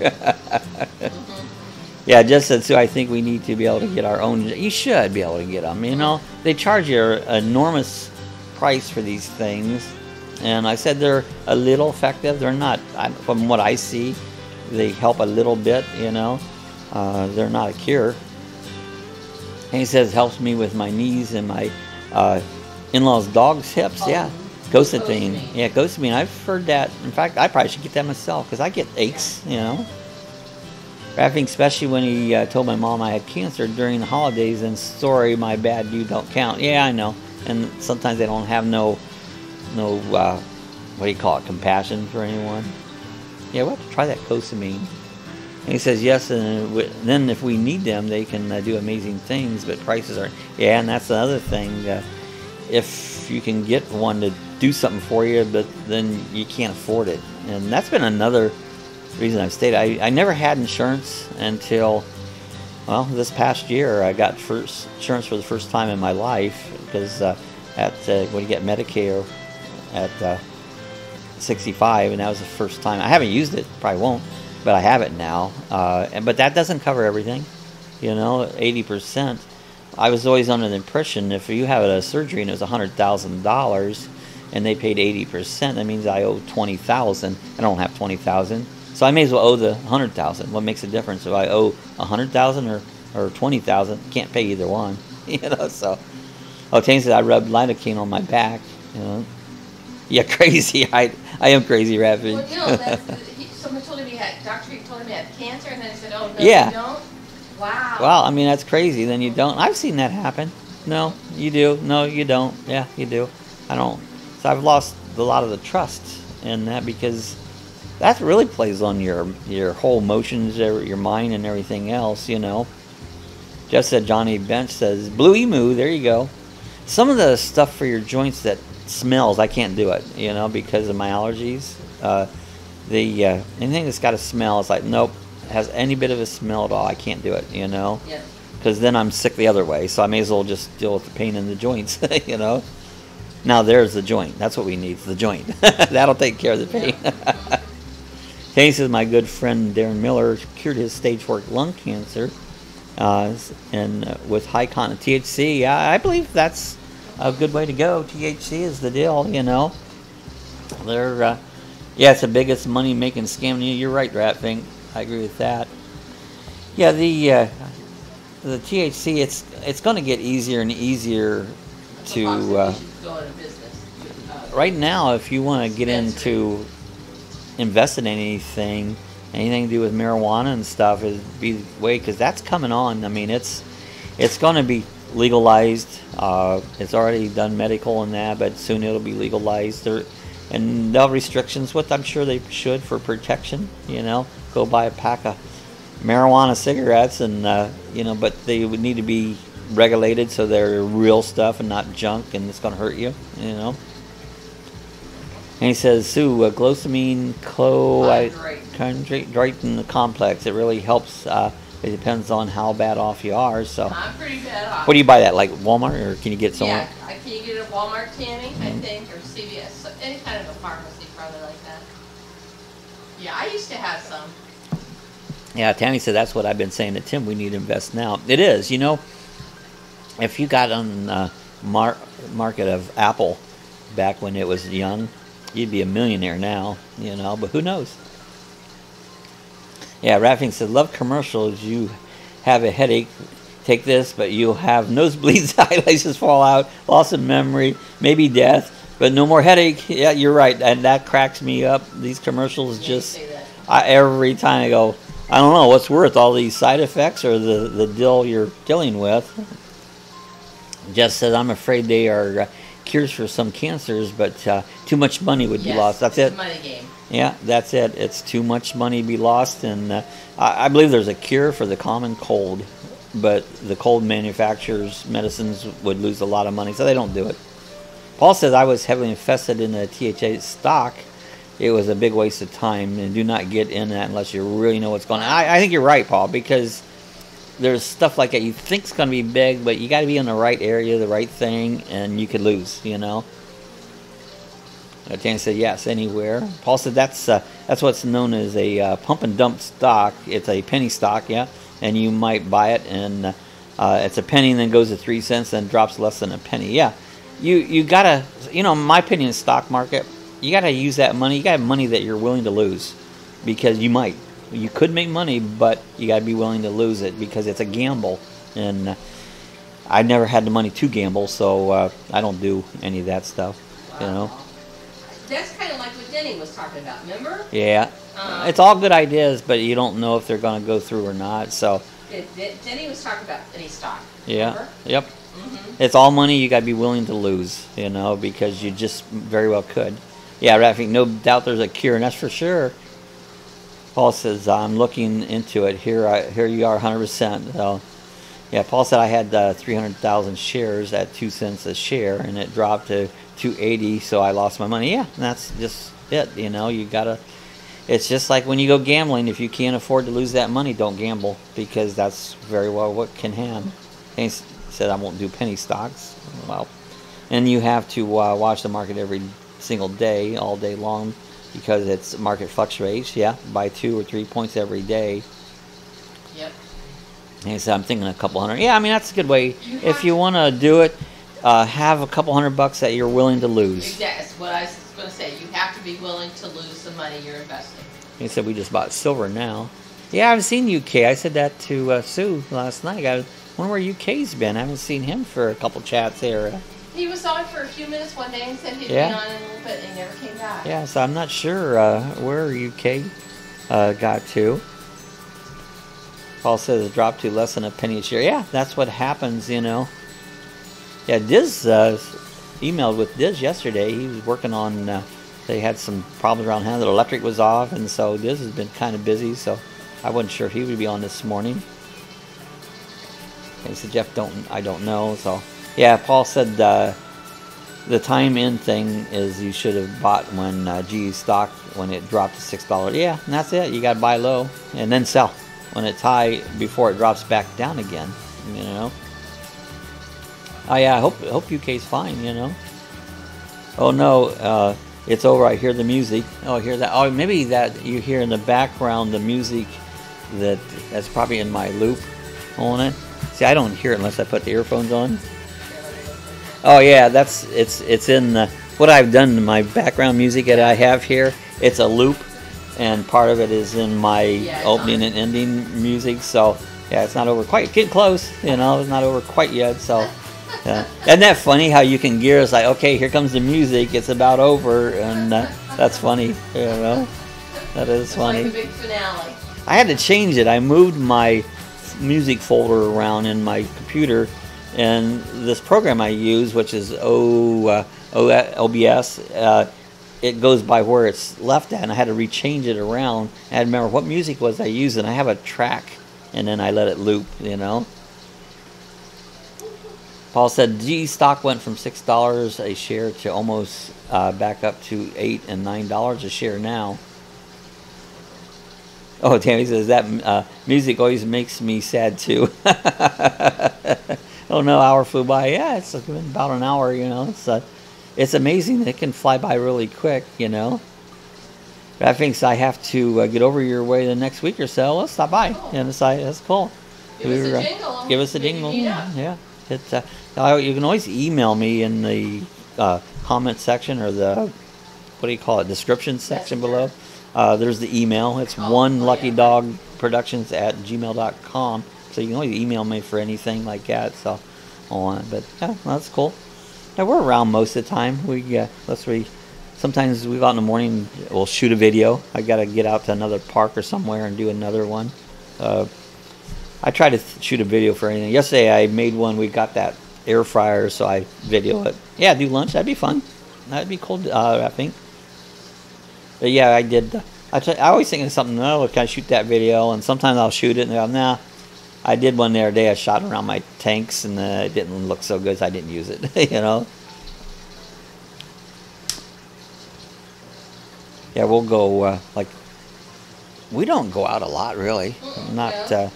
Yeah, just said, Sue, I think we need to be able to get our own. You should be able to get them, you know. They charge you an enormous price for these things. And I said they're a little effective. They're not, from what I see, they help a little bit, you know. They're not a cure. And he says, helps me with my knees and my in-laws' dog's hips. Yeah, glycemine. Yeah, glycemine. I've heard that. In fact, I probably should get that myself because I get aches, you know. Rapping, especially when he told my mom I had cancer during the holidays, and sorry, my bad, you don't count. Yeah, I know. And sometimes they don't have no what do you call it, compassion for anyone. Yeah, we'll have to try that glycemine. And he says, yes, and then if we need them, they can do amazing things, but prices are... Yeah, and that's the other thing. If you can get one to do something for you, but then you can't afford it. And that's been another reason I've stayed. I never had insurance until, well, this past year. I got insurance for the first time in my life, because when you get Medicare at 65, and that was the first time. I haven't used it, probably won't, but I have it now. But that doesn't cover everything, you know, 80%. I was always under the impression if you have a surgery and it was $100,000 and they paid 80%, that means I owe $20,000. I don't have $20,000, so I may as well owe the $100,000. What makes a difference if I owe $100,000 or $20,000? Can't pay either one, you know. So, Tane said I rubbed lidocaine on my back, you know. Yeah, crazy. I am crazy, Rafi. Well, no, someone told him Dr. Reed told him he had cancer, and then he said, oh, no, Yeah. you don't? Wow. Well, I mean, that's crazy. Then you don't. I've seen that happen. No, you do. No, you don't. Yeah, you do. I don't. So I've lost a lot of the trust in that because that really plays on your whole emotions, your mind, and everything else, you know. Just said Johnny Bench says, Blue Emu, there you go. Some of the stuff for your joints that smells, I can't do it, you know, because of my allergies. Anything that's got a smell, it's like, nope, has any bit of a smell at all, I can't do it, you know. Yeah. Because then I'm sick the other way, so I may as well just deal with the pain in the joints, you know. Now there's the joint. That's what we need, the joint. That'll take care of the pain. Yeah. Kenny says my good friend Darren Miller cured his stage 4 lung cancer and with high content THC. Yeah, I believe that's a good way to go. THC is the deal, you know. They're, yeah, it's the biggest money-making scam. You're right, Ratfink. I agree with that. Yeah, the THC, it's going to get easier and easier to. Go into business. Right now, if you want to get into invest in anything to do with marijuana and stuff, is be the way, because that's coming on. I mean, it's going to be legalized. It's already done medical and that, but soon it'll be legalized. And they'll have restrictions, what I'm sure they should for protection. You know, go buy a pack of marijuana cigarettes, and you know, but they would need to be regulated so they're real stuff and not junk, and it's going to hurt you. You know. And he says, Sue, glucosamine, carbohydrate in the complex. It really helps. It depends on how bad off you are. So. I'm pretty bad off. What do you buy that? Like Walmart, or can you get somewhere? Yeah, can you get it at Walmart, Tammy? I think, or CVS, any kind of a pharmacy, probably like that. Yeah, I used to have some. Yeah, Tammy said that's what I've been saying to Tim. We need to invest now. It is, you know. If you got on the market of Apple back when it was young, you'd be a millionaire now, you know, but who knows? Yeah, Raffing said, love commercials. You have a headache, take this, but you'll have nosebleeds, eyelashes fall out, loss of memory, maybe death, but no more headache. Yeah, you're right, and that cracks me up. These commercials just, every time I go, I don't know what's worth, all these side effects or the deal you're dealing with. Just said, I'm afraid they are cures for some cancers, but too much money would be lost. That's it. Money game. Yeah, that's it. It's too much money be lost, and I believe there's a cure for the common cold, but the cold manufacturers' medicines would lose a lot of money, so they don't do it. Paul says, I was heavily invested in the THA stock. It was a big waste of time, and do not get in that unless you really know what's going on. I think you're right, Paul, because there's stuff like that you think is going to be big, but you got to be in the right area, the right thing, and you could lose, you know. Danny said, yes, anywhere. Paul said, that's what's known as a pump and dump stock. It's a penny stock, yeah, and you might buy it, and it's a penny and then goes to 3 cents and drops less than a penny. Yeah, you got to, you know, in my opinion, stock market, you got to use that money. You got to have money that you're willing to lose, because you might. You could make money, but you got to be willing to lose it because it's a gamble. And I never had the money to gamble, so I don't do any of that stuff. Wow. You know. That's kind of like what Denny was talking about. Remember? Yeah. It's all good ideas, but you don't know if they're going to go through or not. So. Denny was talking about any stock. Yeah. Remember? Yep. Mm-hmm. It's all money you got to be willing to lose. You know, because you just very well could. Yeah, Rafi, no doubt there's a cure, and that's for sure. Paul says, I'm looking into it. Here you are, 100%. So, yeah, Paul said I had 300,000 shares at 2 cents a share, and it dropped to 280, so I lost my money. Yeah, that's just it. You know, you got to, it's just like when you go gambling. If you can't afford to lose that money, don't gamble, because that's very well what can happen. And he said, I won't do penny stocks. Well, and you have to watch the market every single day, all day long, because its market fluctuates, yeah, by 2 or 3 points every day. Yep. And he said, I'm thinking a couple hundred. Yeah, I mean, that's a good way. If you want to do it, have a couple $100 that you're willing to lose. Exactly. That's what I was going to say. You have to be willing to lose the money you're investing. He said, we just bought silver now. Yeah, I haven't seen UK. I said that to Sue last night. I wonder where UK's been. I haven't seen him for a couple chats there. He was on for a few minutes one day and said he'd Yeah. be on in a little bit, and he never came back. Yeah, so I'm not sure where UK got to. Paul says it dropped to less than a penny a share. Yeah, that's what happens, you know. Yeah, Diz emailed with Diz yesterday. He was working on, they had some problems around him. The electric was off, and so Diz has been kind of busy, so I wasn't sure if he would be on this morning. Okay, so Jeff, I don't know, so. Yeah, Paul said the time in thing is you should have bought when GE stock, when it dropped to $6. Yeah, and that's it. You got to buy low and then sell when it's high before it drops back down again, you know. Oh yeah, I hope UK's fine, you know. Oh no, it's over. I hear the music. Oh, I hear that. Oh, maybe that you hear in the background the music that's probably in my loop on it. See, I don't hear it unless I put the earphones on. Oh yeah, it's in what I've done in my background music that I have here. It's a loop, and part of it is in my opening and ending music. So yeah, it's not over quite. Getting close, you know. It's not over quite yet. So isn't that funny how you can gear? It's like, okay, here comes the music. It's about over, and that's funny. You know, that is funny. Like the big finale. I had to change it. I moved my music folder around in my computer. And this program I use, which is OBS, it goes by where it's left at, and I had to rechange it around. I had to remember what music was I using. I have a track, and then I let it loop, you know. Paul said GE stock went from $6 a share to almost back up to $8 and $9 a share now. Oh, Tammy says that music always makes me sad too. Oh no, hour flew by. Yeah, it's been about an hour, you know. It's amazing. It can fly by really quick, you know. But I think I have to get over your way the next week or so. Let's stop by. Yeah, that's cool. Give us a jingle. Give us a jingle. Yeah. You can always email me in the comment section or the, what do you call it, description section below. There's the email. It's onelukydogproductions@gmail.com. So you can always email me for anything like that. So on, but yeah, that's cool. Yeah, we're around most of the time. Sometimes we go out in the morning. We'll shoot a video. I got to get out to another park or somewhere and do another one. I try to shoot a video for anything. Yesterday I made one. We got that air fryer, so I video it. Yeah, do lunch. That'd be fun. That'd be cool. I think. But yeah, I did. I always think of something. Oh, can I shoot that video? And sometimes I'll shoot it and go, nah. I did one the other day. I shot around my tanks, and it didn't look so good, so I didn't use it. You know. Yeah, we'll go. We don't go out a lot, really. Not. I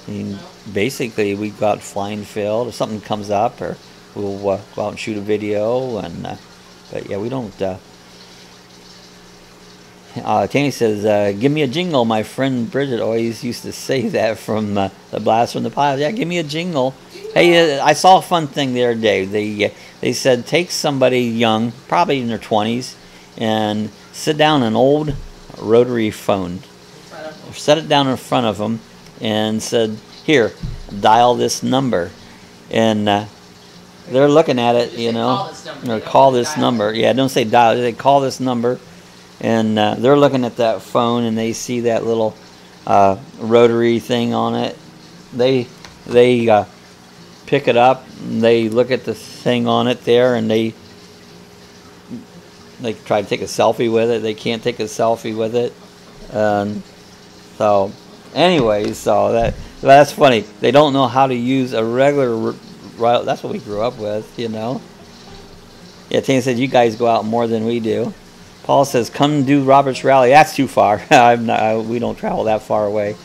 mean, basically, we go out flying field. If something comes up, or we'll go out and shoot a video. And but yeah, we don't. Tanny says, give me a jingle. My friend Bridget always used to say that from the Blast from the Past. Yeah, give me a jingle. Hey, I saw a fun thing the other day. They said take somebody young, probably in their 20s, and sit down an old rotary phone. Set it down in front of them and said, here, dial this number. And they're looking at it, you know. Or call this number. Yeah, don't say dial. They call this number. And they're looking at that phone, and they see that little rotary thing on it. They pick it up, and they look at the thing on it there, and they try to take a selfie with it. They can't take a selfie with it. So, anyways, that's funny. They don't know how to use a regular. That's what we grew up with, you know. Yeah, Tina said you guys go out more than we do. Paul says, come do Robert's Rally. That's too far. We don't travel that far away.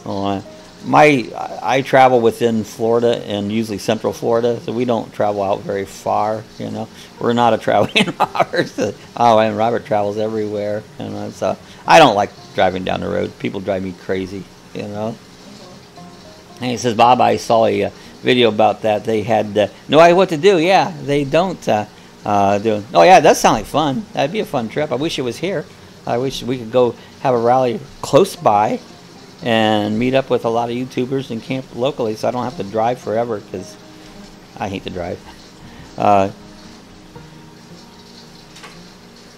I travel within Florida and usually Central Florida, so we don't travel out very far, you know. We're not a traveling Robert. And Robert travels everywhere. You know, so I don't like driving down the road. People drive me crazy, you know. And he says, Bob, I saw a video about that. They had no idea what to do. Yeah, they don't do. Oh yeah, that sounds like fun. That'd be a fun trip. I wish it was here. I wish we could go have a rally close by and meet up with a lot of YouTubers and camp locally, so I don't have to drive forever, because I hate to drive.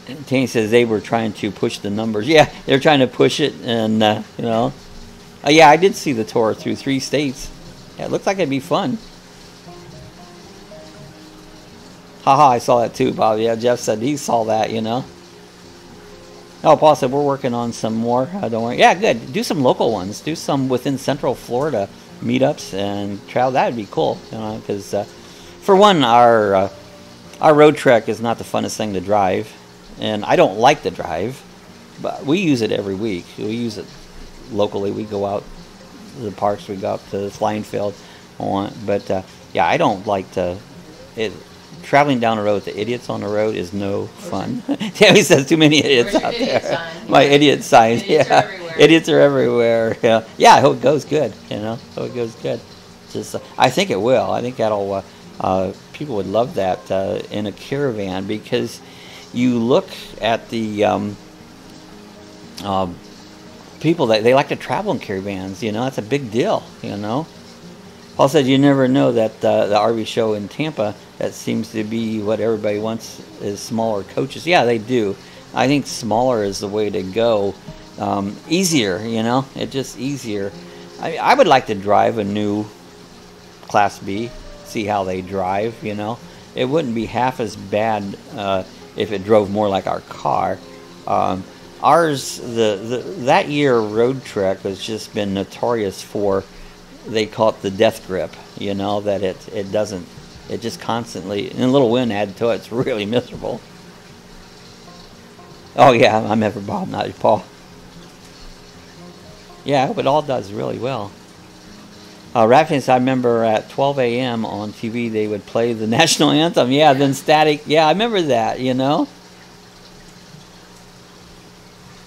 And Tanny says they were trying to push the numbers. Yeah, they're trying to push it, and you know. Yeah, I did see the tour through 3 states. Yeah, it looked like it'd be fun. Haha, I saw that too, Bob. Yeah, Jeff said he saw that, you know. Oh, Paul said we're working on some more. Don't worry. Yeah, good. Do some local ones. Do some within Central Florida meetups and travel. That would be cool, you know, because for one, our road trek is not the funnest thing to drive, and I don't like to drive, but we use it every week. We use it locally. We go out to the parks. We go out to the flying field. But yeah, I don't like to. Traveling down the road with the idiots on the road is no fun. Tammy says too many idiots out there. My idiot sign. Idiots Yeah, are everywhere. idiots are everywhere. Yeah, yeah. I hope it goes good. You know, hope it goes good. Just, I think it will. I think that'll. People would love that in a caravan, because you look at the people that they like to travel in caravans. You know, it's a big deal. You know. Paul said you never know that the RV show in Tampa, that seems to be what everybody wants, is smaller coaches. Yeah, they do. I think smaller is the way to go. Easier, you know, it's just easier. I would like to drive a new Class B, see how they drive, you know. It wouldn't be half as bad if it drove more like our car. Ours, that year road trek has just been notorious for, they call it the death grip, you know, that it doesn't, it just constantly, and a little wind added to it, it's really miserable. Oh yeah, I'm ever Bob, not Paul. Yeah, I hope it all does really well. Raffins, I remember at 12 a.m. on TV they would play the national anthem. Yeah, then static. Yeah, I remember that, you know.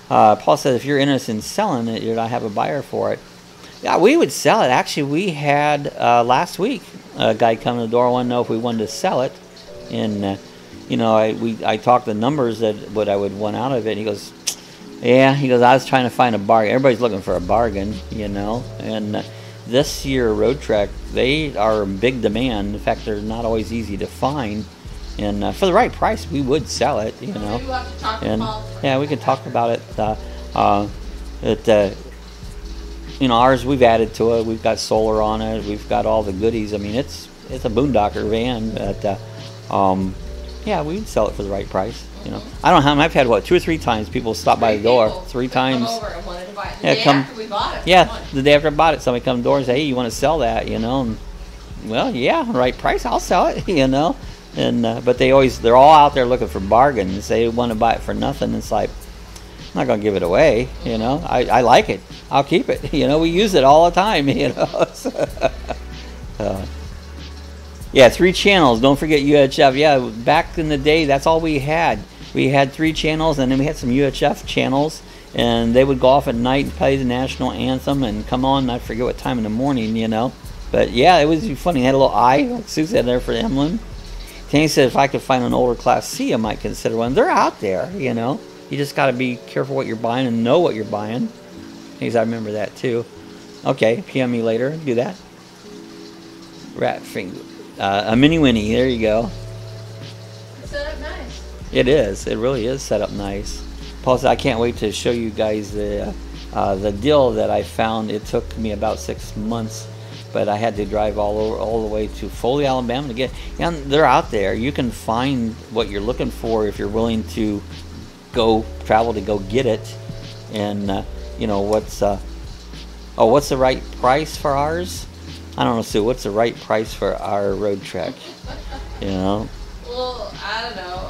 Paul said if you're interested in selling it, you'd have a buyer for it. Yeah, we would sell it. Actually, we had last week a guy come to the door, wanted to know if we wanted to sell it, and you know, I talked the numbers that what I would want out of it. And he goes, yeah, he goes, I was trying to find a bargain. Everybody's looking for a bargain, you know. And this year road trek, they are in big demand. In fact, they're not always easy to find. And for the right price, we would sell it, you know. Maybe we'll have to talk And to Paul. yeah, we could talk about it. You know, ours, we've added to it. We've got solar on it. We've got all the goodies. I mean, it's a boondocker van. But yeah, we'd sell it for the right price. You know, I don't know how many. I've had what 2 or 3 times people stop by the door. 3 times. Come over and wanted to buy it. The Yeah, day come- after we bought it. Yeah, the day after I bought it, somebody come to the door and say, "Hey, you want to sell that?" You know, and, well, yeah, right price, I'll sell it. You know, and but they're all out there looking for bargains. They want to buy it for nothing. It's like, I'm not gonna give it away. You know, I like it. I'll keep it. You know, we use it all the time. You know. Yeah, 3 channels. Don't forget UHF. Yeah, back in the day, that's all we had. We had 3 channels, and then we had some UHF channels, and they would go off at night and play the national anthem and come on. I forget what time in the morning, you know. But yeah, it was funny. They had a little eye, like Sue said there for the emblem. Tanny said if I could find an older Class C, I might consider one. They're out there, you know. You just got to be careful what you're buying and know what you're buying. I remember that too. Okay, PM me later. Do that. Rat finger. A mini Winnie. There you go. It's set up nice. It is. It really is set up nice. Paul said, I can't wait to show you guys the deal that I found. It took me about 6 months, but I had to drive all the way to Foley, Alabama to get. Yeah, they're out there. You can find what you're looking for if you're willing to travel to go get it. And you know what's the right price for ours? I don't know, Sue. What's the right price for our road trek? You know. Well, I don't know.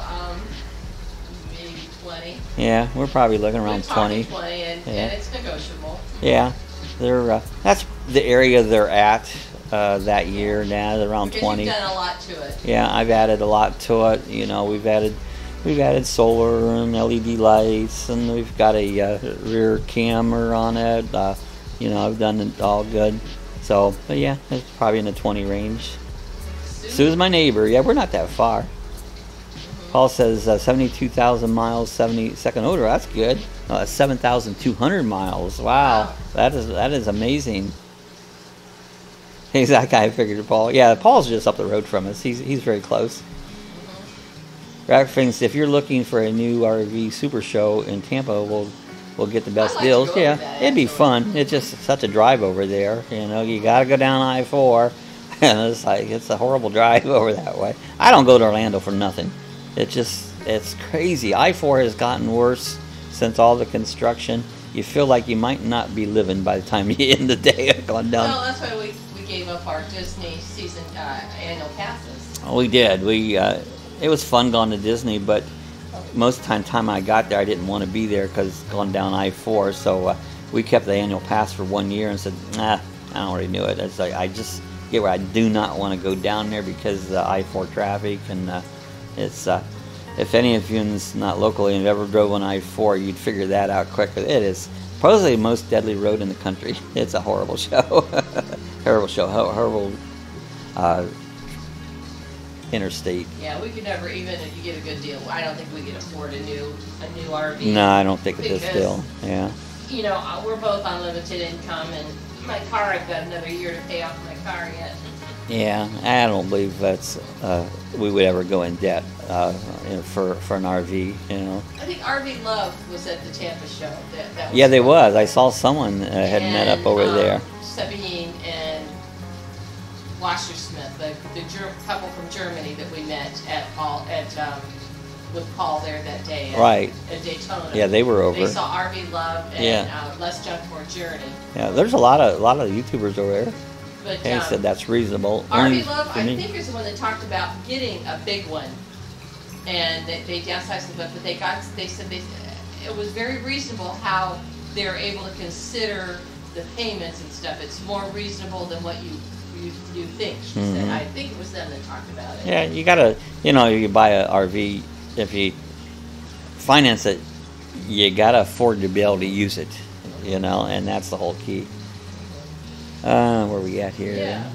Maybe 20. Yeah, we're probably looking around We're talking 20. 20, and it's negotiable. Yeah, they're that's the area they're at that year. Now they're around Because 20. you've done a lot to it. Yeah, I've added a lot to it. You know, we've added solar and LED lights, and we've got a rear camera on it. You know, I've done it all good. So, but yeah, it's probably in the 20 range. Sue's my neighbor. Yeah, we're not that far. Paul says 72,000 miles, 72nd odor. That's good. 7,200 miles. Wow, that is amazing. He's that guy. I figured Paul. Yeah, Paul's just up the road from us. He's very close. Rat Frings, if you're looking for a new RV super show in Tampa, we'll get the best I'd like to deals. go Yeah, over that, it'd be actually. fun. It's just such a drive over there. You know, you got to go down I-4, and it's a horrible drive over that way. I don't go to Orlando for nothing. It's crazy. I-4 has gotten worse since all the construction. You feel like you might not be living by the time you end the day going down. Well, that's why we gave up our Disney season annual passes. Oh, we did. It was fun going to Disney, but most of the time I got there, I didn't want to be there because going down I-4. So we kept the annual pass for 1 year and said, nah, I don't already knew it. It's like I just get where I do not want to go down there because of the I-4 traffic, and it's if any of you's not locally and have ever drove on I-4, you'd figure that out quickly. It is probably the most deadly road in the country. It's a horrible show. Horrible show. Horrible interstate. Yeah, we could never, even if you get a good deal, I don't think we could afford a new RV. No, I don't think at this Because, deal. Yeah. You know, we're both on limited income, and my car, I've got another year to pay off my car yet. Yeah, I don't believe that's we would ever go in debt for an RV. You know. I think RV Love was at the Tampa show. That Yeah, they fun. was. I saw someone had met up over there. Sabine and Wassersmith, the couple from Germany that we met with Paul there that day at Daytona. Yeah, they were over. They saw RV Love and Less Junk More Journey. Yeah, there's a lot of YouTubers over there. But They said that's reasonable. Only RV Love, for I me. think, is the one that talked about getting a big one, and they downsized the book, but they said it was very reasonable how they're able to consider the payments and stuff. It's more reasonable than what you think. She said. I think it was them that talked about it. Yeah, you gotta, you buy a RV, if you finance it, you gotta afford to be able to use it, and that's the whole key. Where we at here? Yeah.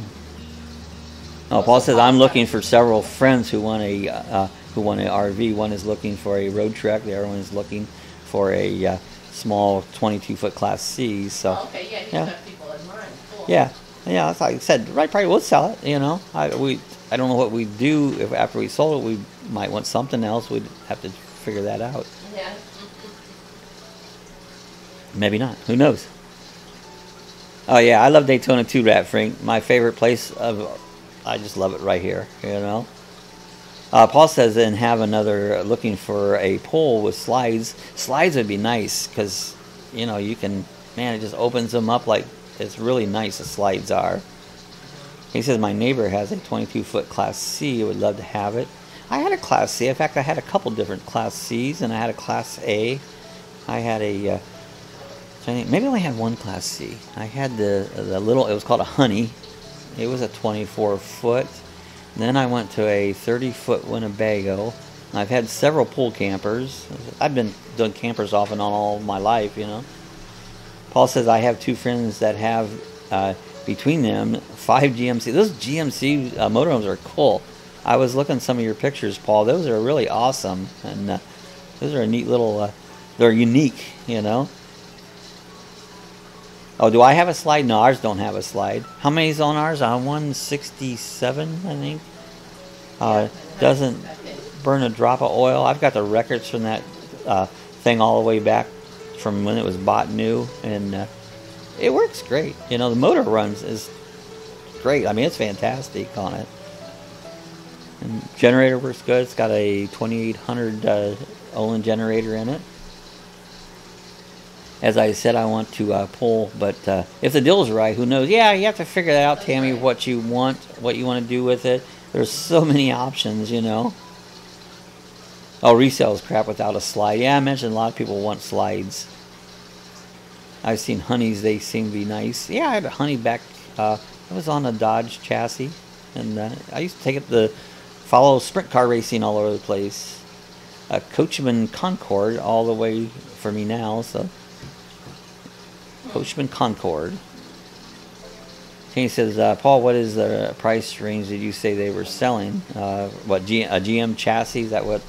Oh, Paul says I'm looking for several friends who want an RV. One is looking for a road truck. The other one is looking for a small 22-foot Class C. So. Oh, okay, yeah, he's got people in mind. Cool. Yeah, that's like I said. Right, probably would sell it. I don't know what we'd do if after we sold it. We might want something else. We'd have to figure that out. Yeah. Maybe not. Who knows? Oh yeah, I love Daytona too, Rat Frank. My favorite place I just love it right here. Paul says then have another looking for a pole with slides. Slides would be nice because you can, man, it just opens them up like it's really nice. The slides are. He says my neighbor has a 22-foot Class C. I would love to have it. I had a Class C. In fact, I had a couple different Class C's, and I had a Class A. I had a maybe I only had one Class C. I had the little. It was called a Honey. It was a 24-foot. Then I went to a 30-foot Winnebago. I've had several pool campers. I've been doing campers off and on all my life, Paul says I have two friends that have between them 5 GMC. Those GMC motorhomes are cool. I was looking at some of your pictures, Paul. Those are really awesome, and those are a neat little. They're unique, Oh, do I have a slide? No, ours don't have a slide. How many's on ours? 167, I think. Doesn't burn a drop of oil. I've got the records from that thing all the way back from when it was bought new, and it works great. The motor runs is great. I mean, it's fantastic on it. And generator works good. It's got a 2800 Olin generator in it. As I said, I want to pull, but if the deal's right, who knows? Yeah, you have to figure that out, Tammy, what you want to do with it. There's so many options, Oh, resale is crap without a slide. Yeah, I mentioned a lot of people want slides. I've seen Honeys. They seem to be nice. Yeah, I had a Honey back. It was on a Dodge chassis, and I used to take it to follow sprint car racing all over the place. A Coachman Concorde all the way for me now, so... Coachman Concorde. He says, Paul, what is the price range did you say they were selling? A GM chassis? Is that what?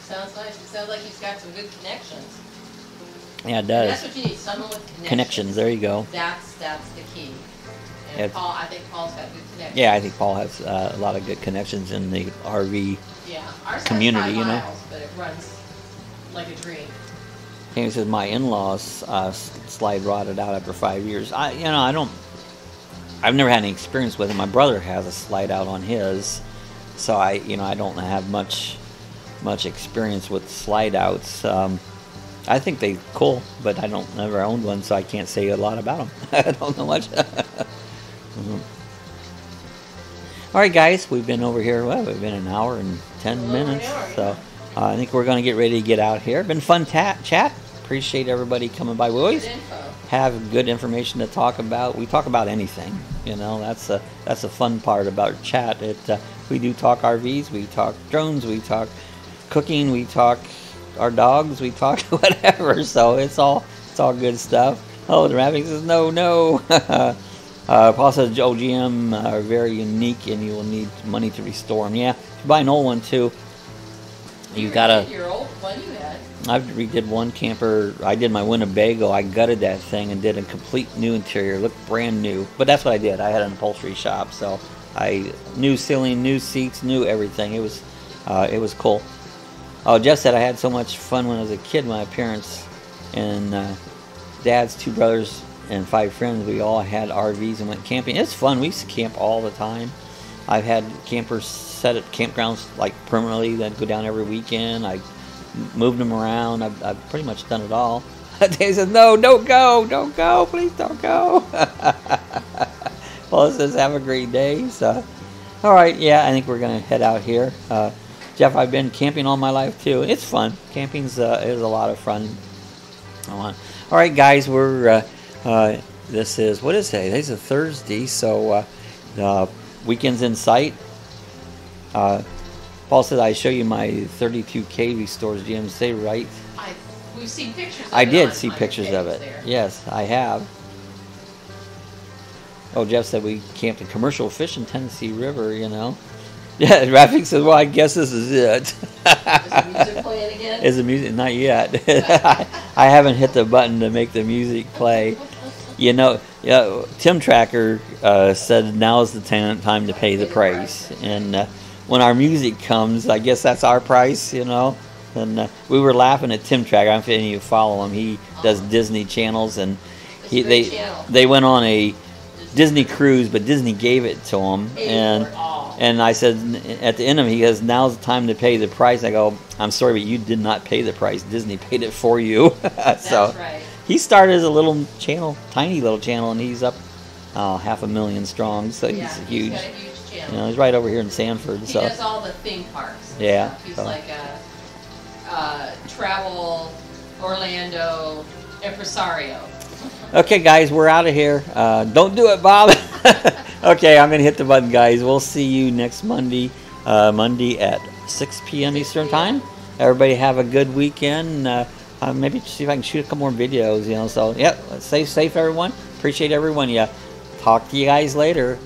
Sounds nice. It sounds like he's got some good connections. Yeah, it does. And that's what you need. Someone with connections. Connections. There you go. That's the key. And Paul, I think Paul's got good connections. Yeah, I think Paul has a lot of good connections in the RV ours community, has 5 you know. miles, but it runs like a dream. He says my in-laws slide rotted out after 5 years. I've never had any experience with it. My brother has a slide out on his, so I don't have much experience with slide outs. I think they're cool, but I never owned one, so I can't say a lot about them. I don't know much. All right, guys, we've been over here. Well, we've been an hour and 10 minutes, so I think we're going to get ready to get out here. Been fun chat. Appreciate everybody coming by. We always have good information to talk about. We talk about anything, you know. That's a fun part about chat. We do talk RVs, we talk drones, we talk cooking, we talk our dogs, we talk whatever. So it's all good stuff. Oh, the rabbit says no. Paul says OGM are very unique, and you will need money to restore them. Yeah, if you buy an old one too, you gotta. Your old one you had. I redid one camper. I did my Winnebago. I gutted that thing and did a complete new interior. It looked brand new. But that's what I did. I had an upholstery shop, so new ceiling, new seats, new everything. It was cool. Oh, Jeff said I had so much fun when I was a kid. My parents and Dad's 2 brothers and 5 friends, we all had RVs and went camping. It's fun. We used to camp all the time. I've had campers set at campgrounds like permanently that go down every weekend. I moved them around. I've pretty much done it all. Dave says, no, don't go, please don't go. Paul says, have a great day. So, all right, yeah, I think we're going to head out here. Jeff, I've been camping all my life too. It's fun. Camping's is a lot of fun. All right, guys, we're this is, what is today? Today's a Thursday, so weekend's in sight. Paul said I show you my 32K restores GMC, right? We've seen pictures of it. I did on see my pictures page of it. there. Yes, I have. Oh, Jeff said we camped in commercial fish in Tennessee River, you know. Yeah, Rafik says, well, I guess this is it. Is the music playing again? Is the music? Not yet. I haven't hit the button to make the music play. You know, Tim Tracker said now's the time to pay the price. And when our music comes, I guess that's our price, you know. And we were laughing at Tim Tracker. I don't know if any of you follow him. He does Disney channels, and they went on a Disney cruise, but Disney gave it to him. And I said, at the end of it, he goes, now's the time to pay the price. I go, I'm sorry, but you did not pay the price. Disney paid it for you. That's right. He started as a little channel, tiny little channel, and he's up 500,000 strong. So he's huge. He's got a huge channel. You know, he's right over here in Sanford. He so does all the theme parks. Yeah. He's like a travel Orlando impresario. Okay, guys, we're out of here. Don't do it, Bob. Okay, I'm going to hit the button, guys. We'll see you next Monday, Monday at 6 p.m. Eastern Time. Everybody have a good weekend. Maybe see if I can shoot a couple more videos, you know. So, yeah, stay safe, everyone. Appreciate everyone. Yeah, talk to you guys later.